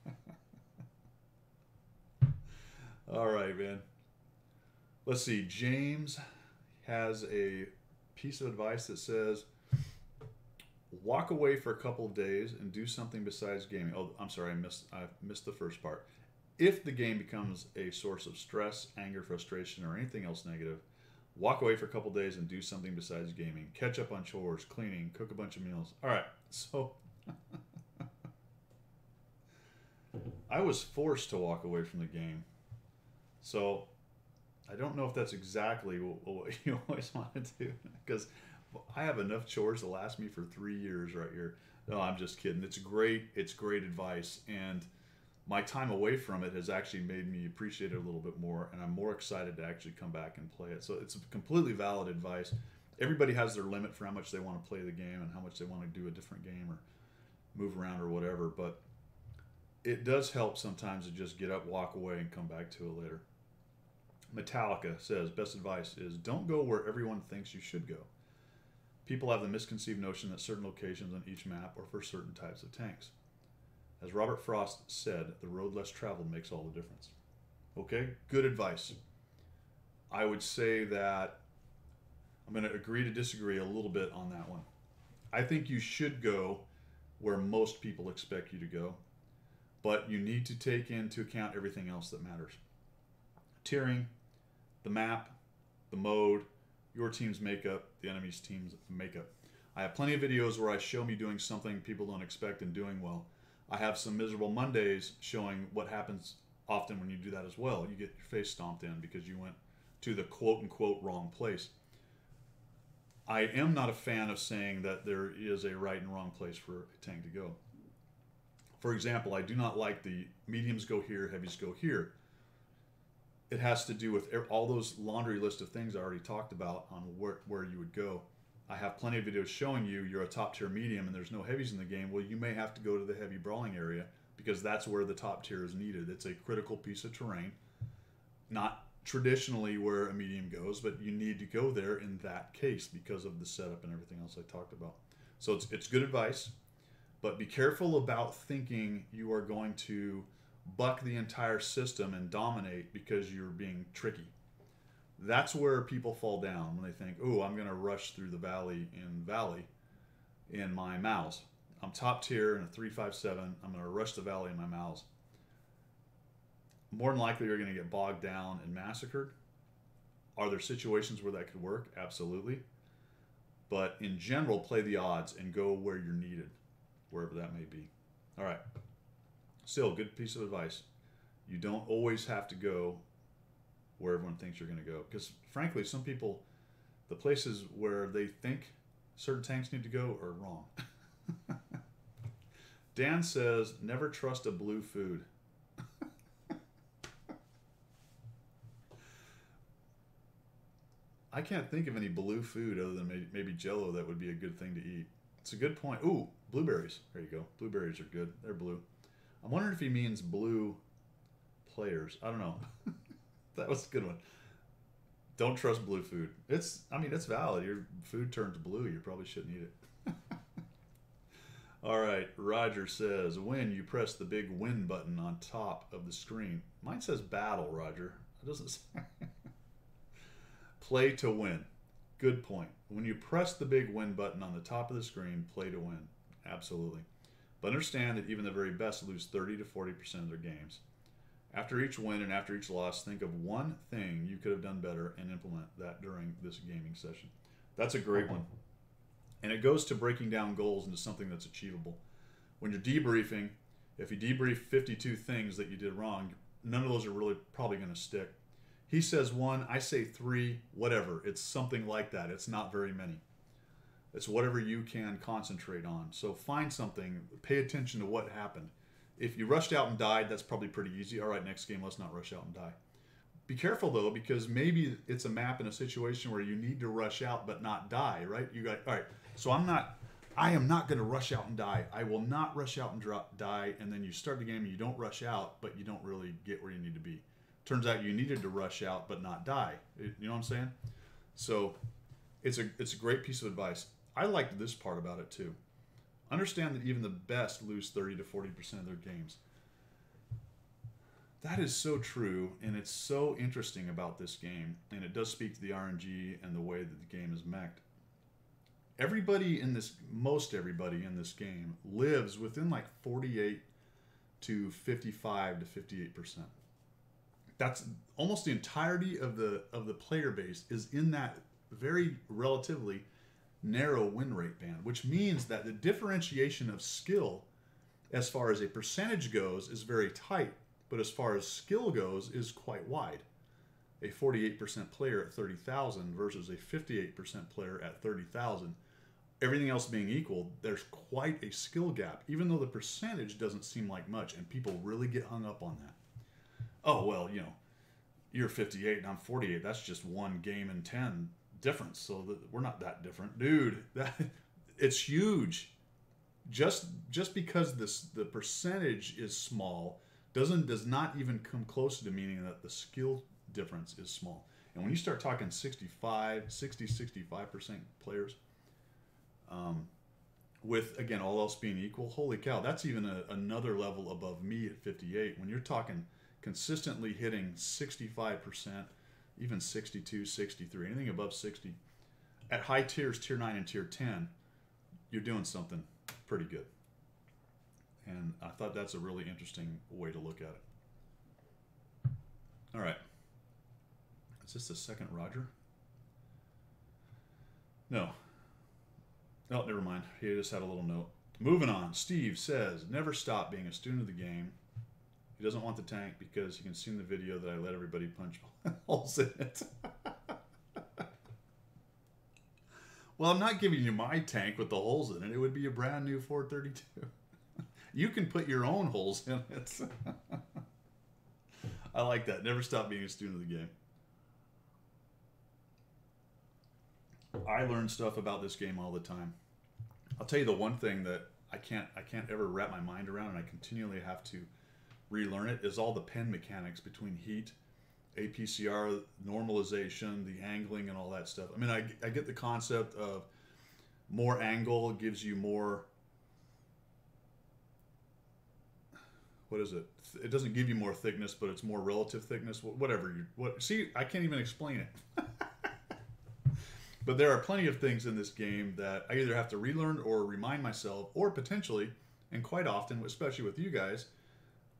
All right, man. Let's see. James has a piece of advice that says, walk away for a couple of days and do something besides gaming. Oh, I'm sorry, I missed the first part. If the game becomes a source of stress, anger, frustration, or anything else negative, walk away for a couple of days and do something besides gaming. Catch up on chores, cleaning, cook a bunch of meals. All right, so I was forced to walk away from the game. So I don't know if that's exactly what you always want to do, because I have enough chores to last me for 3 years right here. No, I'm just kidding. It's great advice, and my time away from it has actually made me appreciate it a little bit more, and I'm more excited to actually come back and play it. So it's completely valid advice. Everybody has their limit for how much they want to play the game and how much they want to do a different game or move around or whatever, but it does help sometimes to just get up, walk away, and come back to it later. Metallica says, best advice is don't go where everyone thinks you should go. People have the misconceived notion that certain locations on each map are for certain types of tanks. As Robert Frost said, the road less traveled makes all the difference. Okay, good advice. I would say that I'm going to agree to disagree a little bit on that one. I think you should go where most people expect you to go, but you need to take into account everything else that matters. Tiering, the map, the mode, your team's makeup, the enemy's team's makeup. I have plenty of videos where I show me doing something people don't expect and doing well. I have some miserable Mondays showing what happens often when you do that as well. You get your face stomped in because you went to the quote-unquote wrong place. I am not a fan of saying that there is a right and wrong place for a tank to go. For example, I do not like the mediums go here, heavies go here. It has to do with all those laundry list of things I already talked about on where you would go. I have plenty of videos showing you're a top tier medium and there's no heavies in the game. Well, you may have to go to the heavy brawling area because that's where the top tier is needed. It's a critical piece of terrain. Not traditionally where a medium goes, but you need to go there in that case because of the setup and everything else I talked about. So it's good advice, but be careful about thinking you are going to buck the entire system and dominate because you're being tricky. That's where people fall down when they think, oh, I'm going to rush through the valley in my Maus. I'm top tier in a 357. I'm going to rush the valley in my Maus. More than likely, you're going to get bogged down and massacred. Are there situations where that could work? Absolutely. But in general, play the odds and go where you're needed, wherever that may be. All right. Still, good piece of advice. You don't always have to go where everyone thinks you're going to go. Because frankly, some people, the places where they think certain tanks need to go are wrong. Dan says, never trust a blue food. I can't think of any blue food other than maybe Jell-O that would be a good thing to eat. It's a good point. Ooh, blueberries. There you go. Blueberries are good. They're blue. I'm wondering if he means blue players. I don't know. That was a good one. Don't trust blue food. It's valid. Your food turns blue. You probably shouldn't eat it. All right. Roger says, when you press the big win button on top of the screen. Mine says battle, Roger. It doesn't say. Play to win. Good point. When you press the big win button on the top of the screen, play to win. Absolutely. But understand that even the very best lose 30 to 40% of their games. After each win and after each loss, think of one thing you could have done better and implement that during this gaming session. That's a great one. And it goes to breaking down goals into something that's achievable. When you're debriefing, if you debrief 52 things that you did wrong, none of those are really probably going to stick. He says 1, I say 3, whatever. It's something like that. It's not very many. It's whatever you can concentrate on. So find something. Pay attention to what happened. If you rushed out and died, that's probably pretty easy. All right, next game, let's not rush out and die. Be careful, though, because maybe it's a map in a situation where you need to rush out but not die, right? You got, all right, so I am not going to rush out and die. I will not rush out and die, and then you start the game and you don't rush out, but you don't really get where you need to be. Turns out you needed to rush out but not die. You know what I'm saying? So it's a great piece of advice. I liked this part about it too. Understand that even the best lose 30 to 40% of their games. That is so true, and it's so interesting about this game, and it does speak to the RNG and the way that the game is mech'd. Most everybody in this game lives within like 48 to 55 to 58%. That's almost the entirety of the player base is in that very relatively narrow win rate band, which means that the differentiation of skill as far as a percentage goes is very tight, but as far as skill goes is quite wide. A 48% player at 30,000 versus a 58% player at 30,000. Everything else being equal, there's quite a skill gap, even though the percentage doesn't seem like much, and people really get hung up on that. Oh, well, you're 58 and I'm 48. That's just one game in 10 difference. So we're not that different. Dude, it's huge. Just because the percentage is small does not even come close to meaning that the skill difference is small. And when you start talking 65% players, with, again, all else being equal, holy cow, that's even another level above me at 58. When you're talking consistently hitting 65%, even 62, 63, anything above 60, at high tiers, tier 9 and tier 10, you're doing something pretty good. And I thought that's a really interesting way to look at it. All right. Is this the second Roger? No. Oh, never mind. He just had a little note. Moving on. Steve says, never stop being a student of the game. He doesn't want the tank because you can see in the video that I let everybody punch holes in it. Well, I'm not giving you my tank with the holes in it. It would be a brand new 432. You can put your own holes in it. I like that. Never stop being a student of the game. I learn stuff about this game all the time. I'll tell you the one thing that I can't ever wrap my mind around, and I continually have to relearn it, is all the pen mechanics between heat APCR, normalization, the angling, and all that stuff. I mean, I get the concept of more angle gives you more. What is it? It doesn't give you more thickness, but it's more relative thickness. Whatever you what. See, I can't even explain it. But there are plenty of things in this game that I either have to relearn or remind myself, or potentially, and quite often, especially with you guys,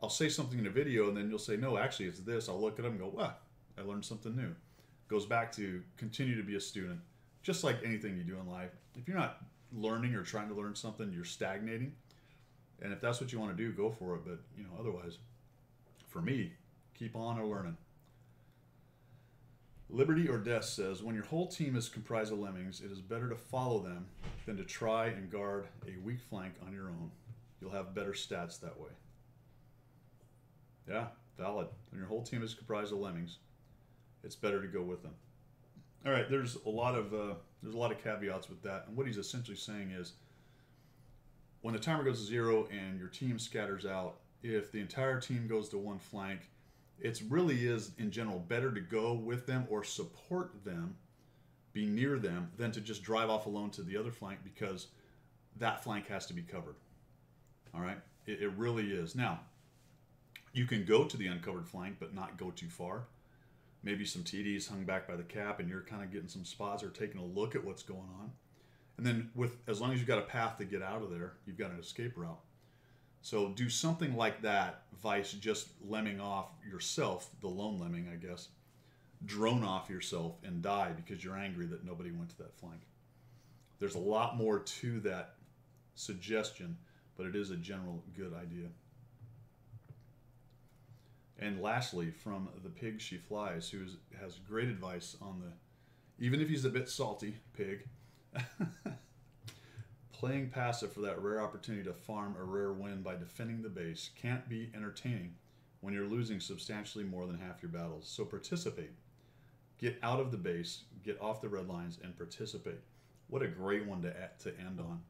I'll say something in a video and then you'll say, no, actually it's this. I'll look at them and go, wow, I learned something new. Goes back to continue to be a student. Just like anything you do in life, if you're not learning or trying to learn something, you're stagnating. And if that's what you want to do, go for it. But, otherwise, for me, keep on learning. Liberty or Death says, when your whole team is comprised of lemmings, it is better to follow them than to try and guard a weak flank on your own. You'll have better stats that way. Yeah, valid. When your whole team is comprised of lemmings, it's better to go with them. All right, there's a lot of caveats with that. And what he's essentially saying is, when the timer goes to 0 and your team scatters out, if the entire team goes to one flank, it really is, in general, better to go with them or support them, be near them, than to just drive off alone to the other flank, because that flank has to be covered. All right? It really is. Now, you can go to the uncovered flank, but not go too far. Maybe some TDs hung back by the cap, and you're kind of getting some spots or taking a look at what's going on. And then, as long as you've got a path to get out of there, you've got an escape route. So do something like that, vice just lemming off yourself, the lone lemming, I guess. Drone off yourself and die because you're angry that nobody went to that flank. There's a lot more to that suggestion, but it is a general good idea. And lastly, from the Pig She Flies, who has great advice on even if he's a bit salty, Pig, playing passive for that rare opportunity to farm a rare win by defending the base can't be entertaining when you're losing substantially more than half your battles. So participate. Get out of the base, get off the red lines, and participate. What a great one to end on.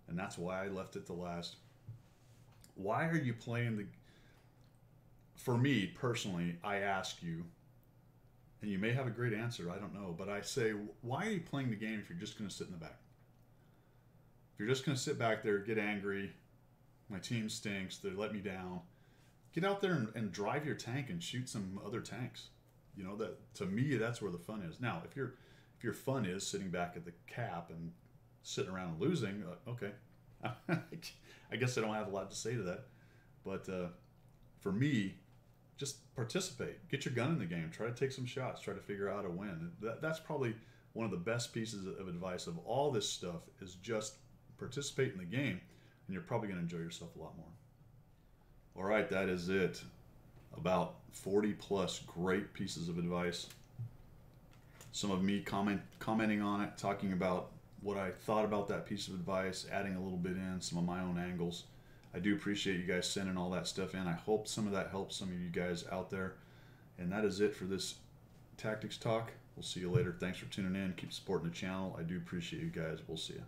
And that's why I left it to last. Why are you playing For me, personally, I ask you, and you may have a great answer, I don't know, but I say, why are you playing the game if you're just going to sit in the back? If you're just going to sit back there, get angry, my team stinks, they let me down, get out there and drive your tank and shoot some other tanks. That, to me, that's where the fun is. Now, if your fun is sitting back at the cap and sitting around and losing, okay. I guess I don't have a lot to say to that. But for me, just participate. Get your gun in the game. Try to take some shots. Try to figure out how to win. That's probably one of the best pieces of advice of all this stuff, is just participate in the game, and you're probably going to enjoy yourself a lot more. All right, that is it. About 40 plus great pieces of advice. Some of me commenting on it, talking about what I thought about that piece of advice, adding a little bit in, some of my own angles. I do appreciate you guys sending all that stuff in. I hope some of that helps some of you guys out there. And that is it for this Tactics Talk. We'll see you later. Thanks for tuning in. Keep supporting the channel. I do appreciate you guys. We'll see you.